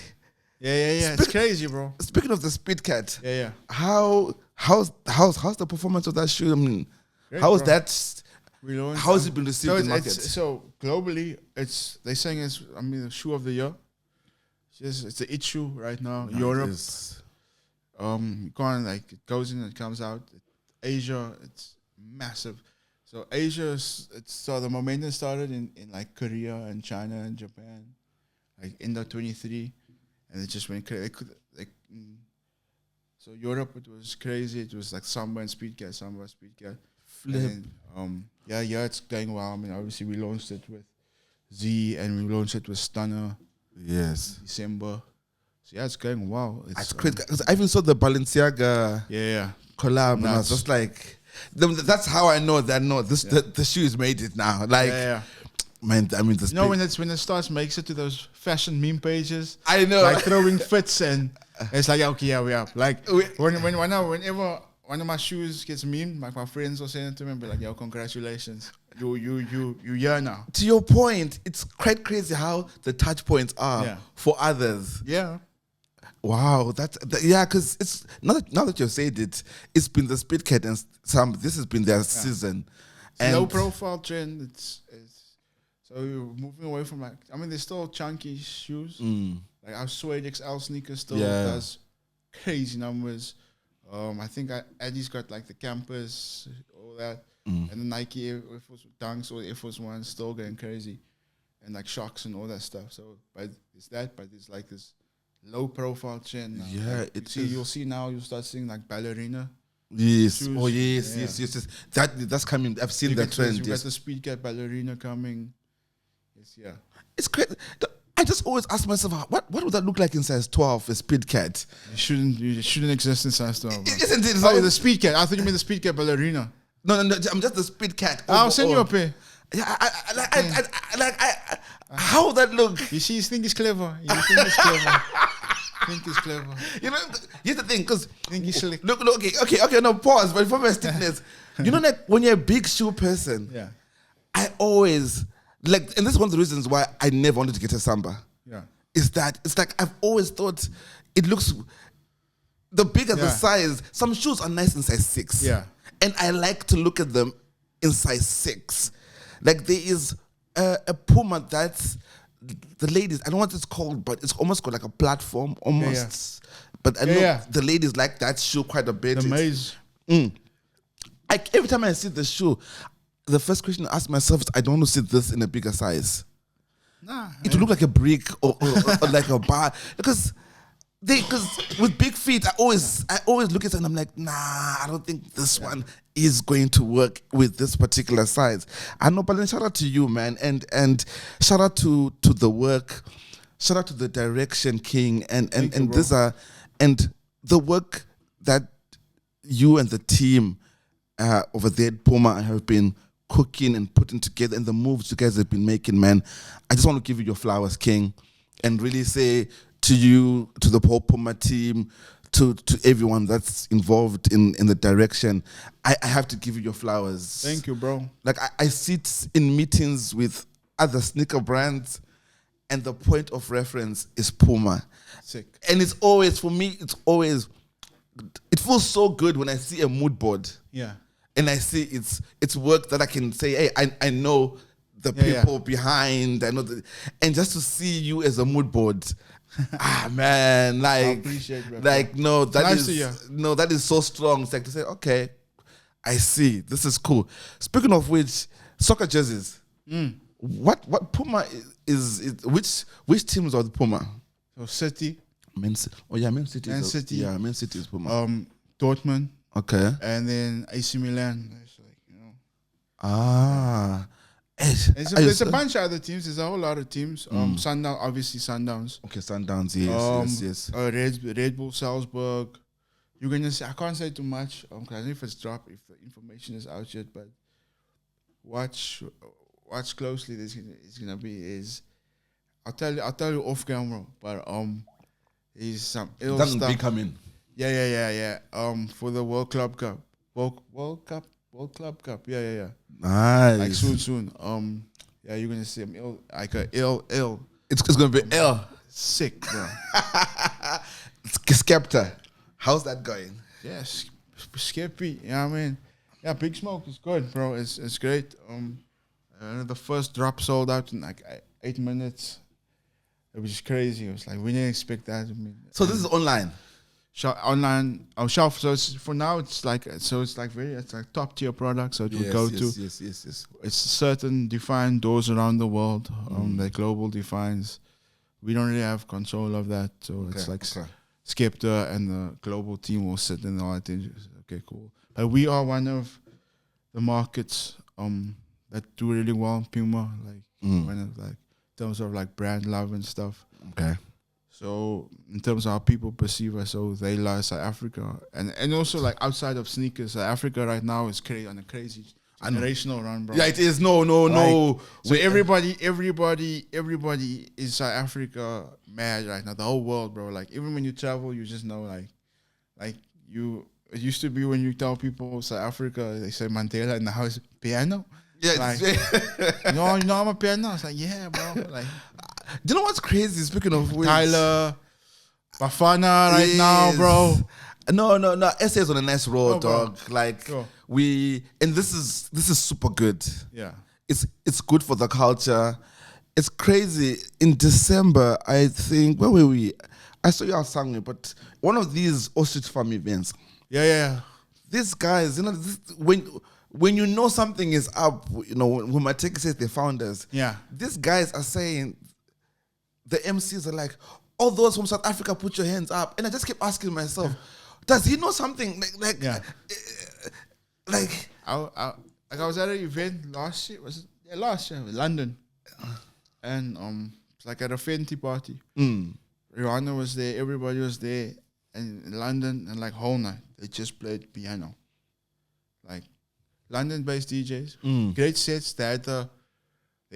Yeah. It's crazy, bro. Speaking of the Speed Cat, how's the performance of that shoe? I mean, great, how is bro. that? How has it been received in the market? So globally, they're saying it's the shoe of the year. It's the it shoe right now. Europe, it goes in and it comes out. Asia, it's massive. So Asia, so the momentum started in like Korea and China and Japan, like end of 23. And it just went crazy. So Europe, it was crazy. It was like Samba and Speed Cat. Flip. And, it's going well. I mean, obviously we launched it with Z and we launched it with Stunner. Yes. December. So it's going well. It's crazy. Because I even saw the Balenciaga collab, and I was just like, that's how I know that the shoes made it now. Like. Man, I mean, when it starts makes it to those fashion meme pages. I know, like throwing fits, and it's like, okay, we up. Like whenever one of my shoes gets memed, like my friends will say it to me and be like, yo, congratulations, you here now. To your point, it's quite crazy how the touch points are for others. Yeah. Wow, because it's now that you've said it, it's been the Speed Cat and this has been their season. And low profile trend. So you're moving away from there's still chunky shoes. Like our Suede XL sneaker still does crazy numbers. I think Eddie's got like the campus, all that, and the Nike Air Force Dunks or Air Force Ones still going crazy, and like Shocks and all that stuff. So, but it's like this low profile trend now. Yeah, like you'll start seeing like ballerina. Yes. Shoes. Oh yes. That's coming. I've seen that trend. You got the Speed Cat ballerina coming. Yeah, it's crazy. I just always ask myself, what would that look like in size 12? A Speed Cat? It shouldn't exist in size 12. Bro. Isn't it? Oh, the Speed Cat. I thought you mean the Speed Cat ballerina. No. I'm just the Speed Cat. I'll send you a pair. Yeah, how would that look? You see, you think it's clever. Think it's clever. You know, here's the thing, because think he's slick. Look. Okay. No, pause. But before my stiffness, you know, like when you're a big shoe person, I always. Like, and this is one of the reasons why I never wanted to get a Samba. Yeah. Is that it's like I've always thought it looks the bigger the size, some shoes are nice in size 6. Yeah. And I like to look at them in size 6. Like there is a Puma that's the ladies, I don't know what it's called, but it's almost got like a platform almost. But I know the ladies like that shoe quite a bit. The maze. Every time I see the shoe, the first question I ask myself is, I don't want to see this in a bigger size. It will look like a brick or like a bar. Because with big feet, I always look at it and I'm like, nah, I don't think this one is going to work with this particular size. I know, but then shout out to you, man. And shout out to the work. Shout out to the direction king. And the work that you and the team over there at Puma have been cooking and putting together and the moves you guys have been making, man. I just want to give you your flowers, King, and really say to you, to the whole PUMA team, to everyone that's involved in the direction, I have to give you your flowers. Thank you, bro. Like I sit in meetings with other sneaker brands, and the point of reference is PUMA. Sick. And it's always, for me, it feels so good when I see a mood board. Yeah. And I see it's work that I can say, hey, I know the people behind, I know and just to see you as a mood board, man, like, I appreciate it, like, no, that is so strong. It's like to say, okay, I see, this is cool. Speaking of which, soccer jerseys. What PUMA is which teams are the PUMA? So City. Man City. Man City. Man City. Yeah, Man City is PUMA. Dortmund. Okay. And then AC Milan. It's like, There's a bunch of other teams. There's a whole lot of teams. Sundown, obviously Sundowns. Okay, Sundowns, yes. Red Bull Salzburg. You're gonna say, I can't say too much because I don't know if it's dropped, if the information is out yet, but watch closely. I'll tell you off camera, but is some ill doesn't stuff. be coming. Yeah. For the World Club Cup. World Club Cup. Yeah. Nice. Like soon. Yeah, you're gonna see him ill, like a ill. It's gonna be ill. Sick, bro. Skepta. How's that going? Yeah, Skippy. You know what I mean? Yeah, Big Smoke is good, bro. It's great. The first drop sold out in like 8 minutes. It was crazy. It was like we didn't expect that. So this is online. Online shelf. So for now it's like top tier product. So it will go to. Yes. It's certain defined doors around the world. That global defines. We don't really have control of that. So it's like Skepta and the global team will sit in all that. Okay, cool. But we are one of the markets that do really well in PUMA. Like one of like in terms of like brand love and stuff. Okay. So in terms of how people perceive us, so they love South Africa, and also like outside of sneakers, South Africa right now is on a crazy generational run, bro. Yeah, it is. No. So everybody is South Africa mad right now. The whole world, bro. Like even when you travel, you just know like you. It used to be when you tell people South Africa, they say Mandela, and now it's piano. Yeah, like, no, I'm a piano. It's like, yeah, bro. Like. Do you know what's crazy? Speaking of which, Tyler, Bafana right now, bro. No. SA is on a nice road, dog. Like and this is super good. Yeah, it's good for the culture. It's crazy. In December, I think where were we? I saw you out somewhere, but one of these Ostrich Farm events. Yeah. These guys, when you know something is up, when Mateki says the founders, these guys are saying. The MCs are like, all those from South Africa, put your hands up. And I just keep asking myself, does he know something? I was at an event last year. Last year in London. And it's like at a Fenty party. Rihanna was there, everybody was there. And in London, and like whole night, they just played piano. Like London-based DJs. Great sets. They had the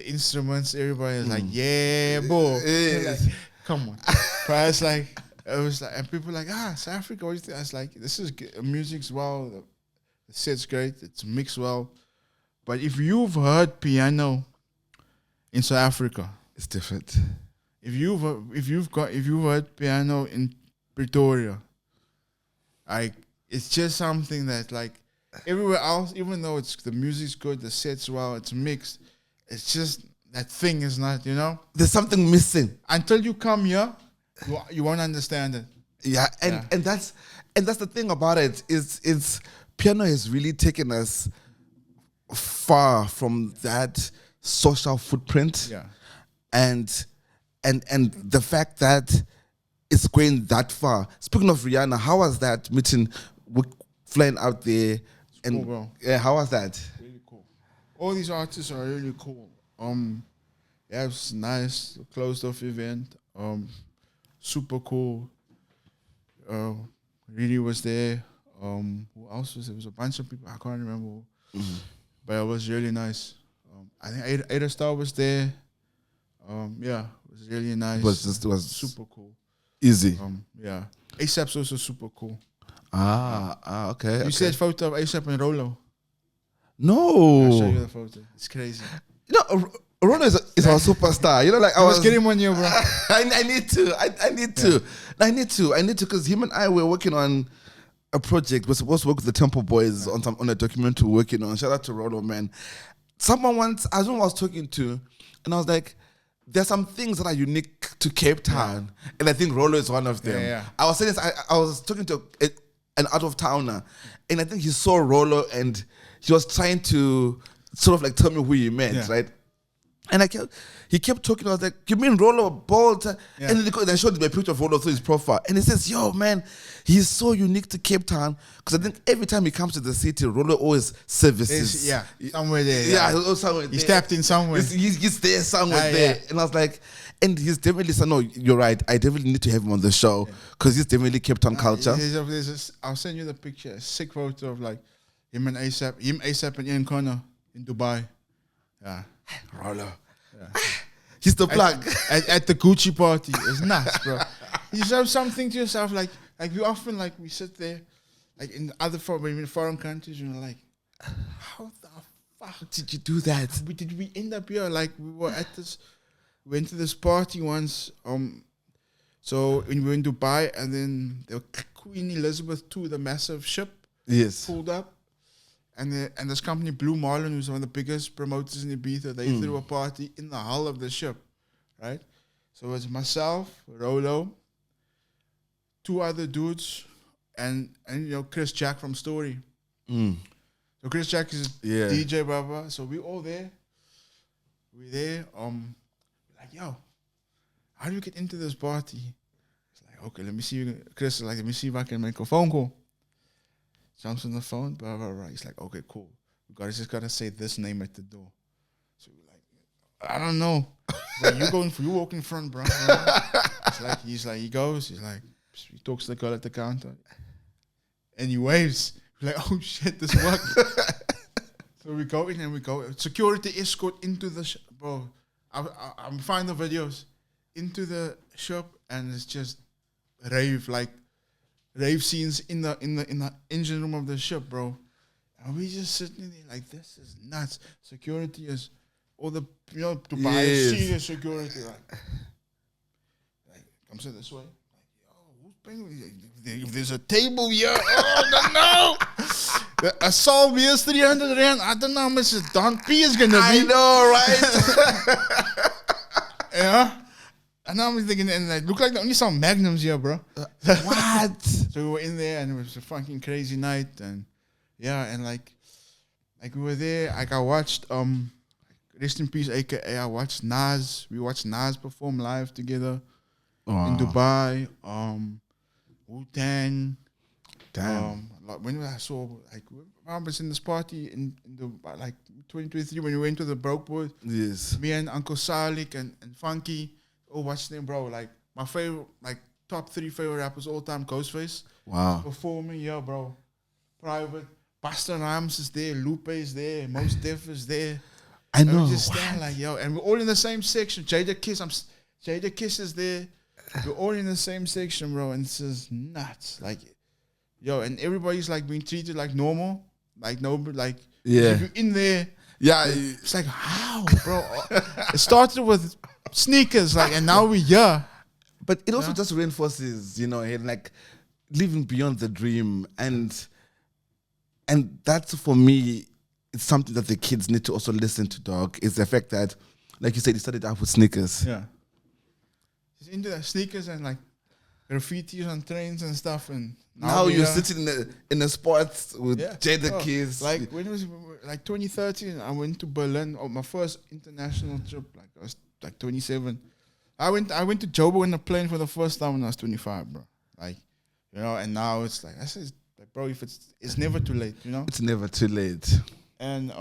instruments, everybody is like, yeah, boy. Like, come on. But it's like, it was like, and people were like, South Africa, what do you think? I was like, this is good. Music's well, the set's great, it's mixed well. But if you've heard piano in South Africa, it's different. If you've heard piano in Pretoria, like it's just something that like everywhere else, even though the music's good, the set's well, it's mixed. It's just that thing is not, There's something missing. Until you come here, you won't understand it. Yeah, and that's the thing about it is piano has really taken us far from that social footprint. Yeah. And the fact that it's going that far. Speaking of Rihanna, how was that meeting with flying out there? And cool, bro. Yeah, how was that? Really cool. All these artists are really cool. It was nice, closed off event. Super cool. Really was there. Who else was there? There was a bunch of people. I can't remember. but it was really nice. I think Ada Star was there. Yeah, it was really nice. It was super cool. Easy. Yeah. ASAP's also super cool. Okay. You said photo of ASAP and Rolo. No. I'll show you the photo. It's crazy. You know, Rolo is our superstar. You know, like I was getting one year, bro. I need to, because him and I were working on a project. We're supposed to work with the Temple Boys on a documentary we're working on. Shout out to Rolo, man. Someone once, I don't know who I was talking to, and I was like, there's some things that are unique to Cape Town, and I think Rolo is one of them. I was saying this, I was talking to an out-of-towner, and I think he saw Rolo, and he was trying to sort of like tell me who he meant, right? And he kept talking. I was like, "You mean Rolo Bolt?" And then they showed me a picture of Rolo through his profile, and he says, "Yo, man, he's so unique to Cape Town because I think every time he comes to the city, Rolo always services. Somewhere there. Somewhere he stepped in somewhere. He's there somewhere there." And I was like, and he's definitely said, "No, you're right. I definitely need to have him on the show because he's definitely Cape Town culture." I'll send you the picture. A sick photo of like him and ASAP and Ian Connor in Dubai. Yeah. Rolo. He's the plug. At the Gucci party. It's nuts, bro. You have something to yourself, like we often we sit there, like in other foreign countries, you know, like, how the fuck did you do that? Did we end up here? Like we went to this party once, so when we were in Dubai, and then the Queen Elizabeth II, the massive ship, pulled up. And this company, Blue Marlin, who's one of the biggest promoters in Ibiza, they threw a party in the hull of the ship, right? So it was myself, Rolo, 2 other dudes, and you know, Chris Jack from Story. So Chris Jack is DJ, blah. So we all there. We're there. Like, yo, how do you get into this party? It's like, okay, let me see. Chris is like, let me see if I can make a phone call. Jumps on the phone, blah, blah, blah. He's like, okay, cool. Just gotta say this name at the door. So we're like, I don't know. But you walk in front, bro. He's like, he talks to the girl at the counter. And he waves. We're like, oh shit, this worked. So we go in and we go. Security escort into the shop, bro. I'm finding the videos. Into the shop, and it's just rave scenes in the engine room of the ship, bro. And we just sitting there like, this is nuts. Security is all the, you know, Dubai serious security. Like, come sit this way. Like, yo, who's paying? If there's a table here, I don't know. A salt beer is 300 rand. I don't know how much Don P is gonna be. I know, right? Yeah. And I'm thinking, and it looked like there only some Magnums here, bro. What? So we were in there, and it was a fucking crazy night, and like we were there. Like I watched, rest in peace, AKA. I watched Nas. We watched Nas perform live together in Dubai. Wu-Tang. Damn. Like when I saw, like, I was in this party in the 2023 when we went to the Broke Boys. Yes. Me and Uncle Salik and Funky. Oh, what's his name, bro? Like, my favorite, like, top 3 favorite rappers all time, Ghostface. Wow. Performing, bro. Private. Busta Rhymes is there. Lupe is there. Mos Def is there. I know. And we just stand like, and we're all in the same section. Jada Kiss is there. We're all in the same section, bro. And it's just nuts. Like, and everybody's, like, being treated like normal. Like, nobody, like, if you're in there. Yeah. It's like, how, bro? It started with sneakers, like, and now we're here. But it also just reinforces, you know, like living beyond the dream, and that's, for me, it's something that the kids need to also listen to, dog. Is the fact that, like you said, he started out with sneakers. Yeah, he's into the sneakers and like graffitis on trains and stuff, and now you're sitting in the spots with Jada Kiss. Like when it was like 2013, I went to Berlin on my first international trip. Like I was like 27. I went to Joburg in a plane for the first time when I was 25, bro. Like, you know, and now it's like, I said, like, bro, if it's never too late, you know? It's never too late. And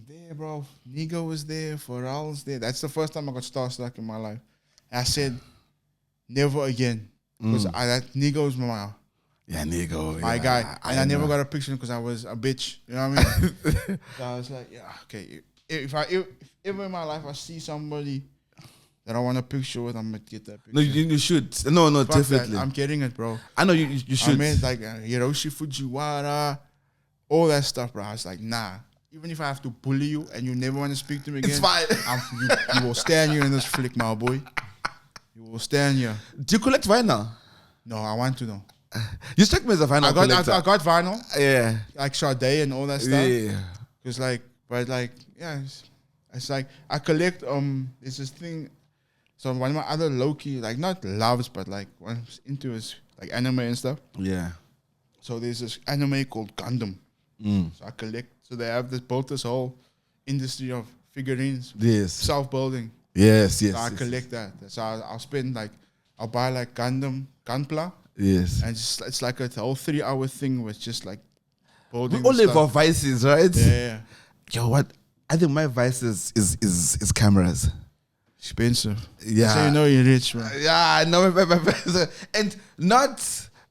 there, bro, Nigo was there, Pharrell was there. That's the first time I got starstruck in my life. And I said, never again. Because Nigo's Yeah, nigga. My guy. And I never got a picture because I was a bitch. You know what I mean? So I was like, yeah, okay. If ever in my life I see somebody that I want a picture with, I'm gonna get that picture. No, you should. No, Fuck definitely. that. I'm getting it, bro. I know you should. I mean, like Hiroshi Fujiwara, all that stuff, bro. I was like, nah. Even if I have to bully you and you never want to speak to me again, it's fine. You will stand here in this flick, my boy. You will stand here. Do you collect vinyl? No, I want to know. You struck me as a vinyl collector. I got vinyl. Yeah. Like Sade and all that stuff. Yeah. It's like, but like, yeah, it's like I collect. It's this thing. So one of my other low-key, like not loves, but like what I'm into is like anime and stuff. Yeah. So there's this anime called Gundam. So I collect. So they have built this whole industry of figurines. Yes. Self-building. Yes. So I collect that. So I'll spend like, I'll buy like Gunpla. Yes. And it's like a whole 3-hour thing with just like building. We all live our vices, right? Yeah. Yo, what? I think my vice is cameras. Expensive. Yeah. So you know you're rich, man. Yeah, I know. And not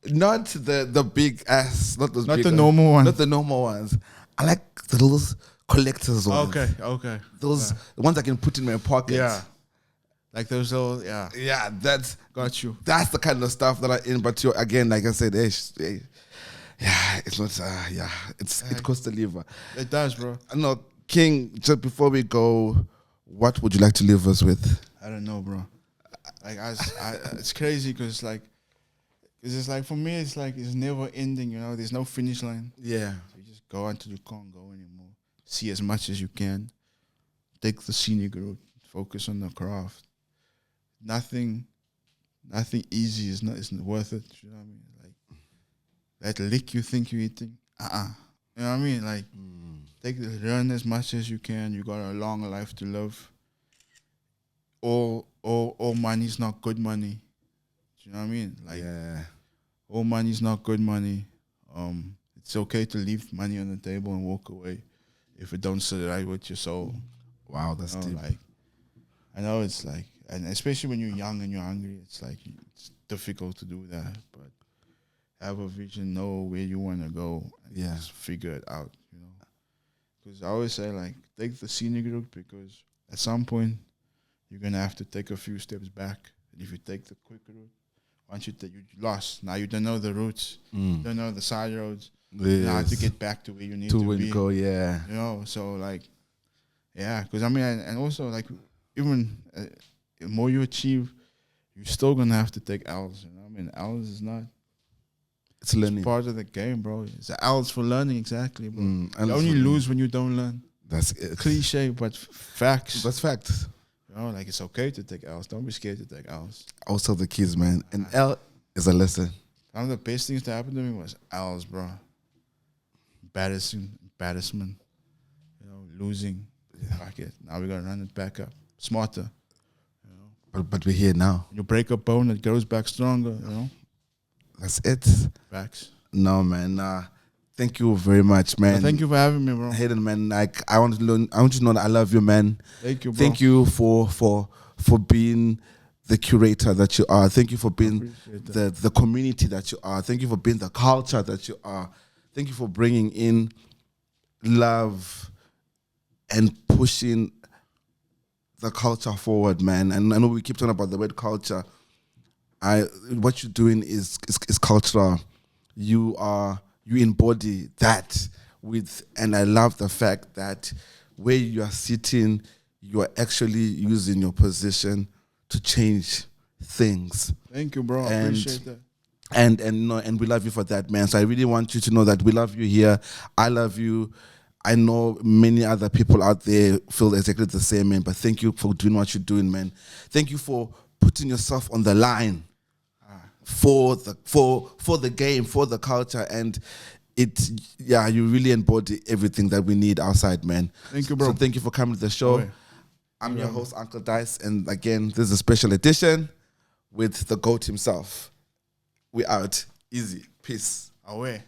the big ass, not those. Not big the ones. normal ones. Not the normal ones. I like the little collectors ones. Okay. Those the ones I can put in my pocket. Yeah. Like those little, yeah. Yeah, that's got you. That's the kind of stuff that I in. But you again, like I said, yeah, it's not. It costs a liver. It does, bro. No, King. Just before we go, what would you like to leave us with? I don't know, bro. Like it's crazy because it's like for me, it's like it's never ending. You know, there's no finish line. Yeah. So you just go until you can't go anymore. See as much as you can. Take the scenic route. Focus on the craft. Nothing easy isn't worth it. You know what I mean? Like that lick you think you're eating. You know what I mean? Like learn as much as you can. You got a long life to live. All money's not good money. Do you know what I mean? Like all money's not good money. It's okay to leave money on the table and walk away if it don't sit right with your soul. Wow, that's deep. Like I know it's like, and especially when you're young and you're hungry, it's like it's difficult to do that. But have a vision, know where you want to go, and just figure it out. You know, because I always say like take the scenic route because at some point you're gonna have to take a few steps back. And if you take the quick route, once you lost, now you don't know the routes, you don't know the side roads. Yes. You have to get back to where you need to be. Go, yeah. You know, so like, yeah, because I mean, and also like. Even the more you achieve, you're still gonna have to take L's. You know, I mean, L's is not. It's learning. It's part of the game, bro. It's L's for learning, exactly, bro. You only lose when you don't learn. That's it. Cliche, but facts. That's facts. You know, like it's okay to take L's. Don't be scared to take L's. Also, the kids, man. An L is a lesson. One of the best things that happened to me was L's, bro. Embarrassment. You know, losing. Fuck it. Now we gotta run it back up. Smarter, you know. But we're here now. You break a bone, it grows back stronger. You know. That's it. Facts. No, man. Thank you very much, man. Thank you for having me, bro. Hayden, man. Like I want you to know that I love you, man. Thank you, bro. Thank you for being the curator that you are. Thank you for being the community that you are. Thank you for being the culture that you are. Thank you for bringing in love and pushing the culture forward, man. And I know we keep talking about the word culture. What you're doing is cultural. You embody that and I love the fact that where you are sitting, you are actually using your position to change things. Thank you, bro. I appreciate that. And we love you for that, man. So I really want you to know that we love you here. I love you. I know many other people out there feel exactly the same, man. But thank you for doing what you're doing, man. Thank you for putting yourself on the line for the game, for the culture, and you really embody everything that we need outside, man. Thank you, bro. So thank you for coming to the show. I'm your host, Uncle Dyce, and again, this is a special edition with the GOAT himself. We out. Easy. Peace. Away.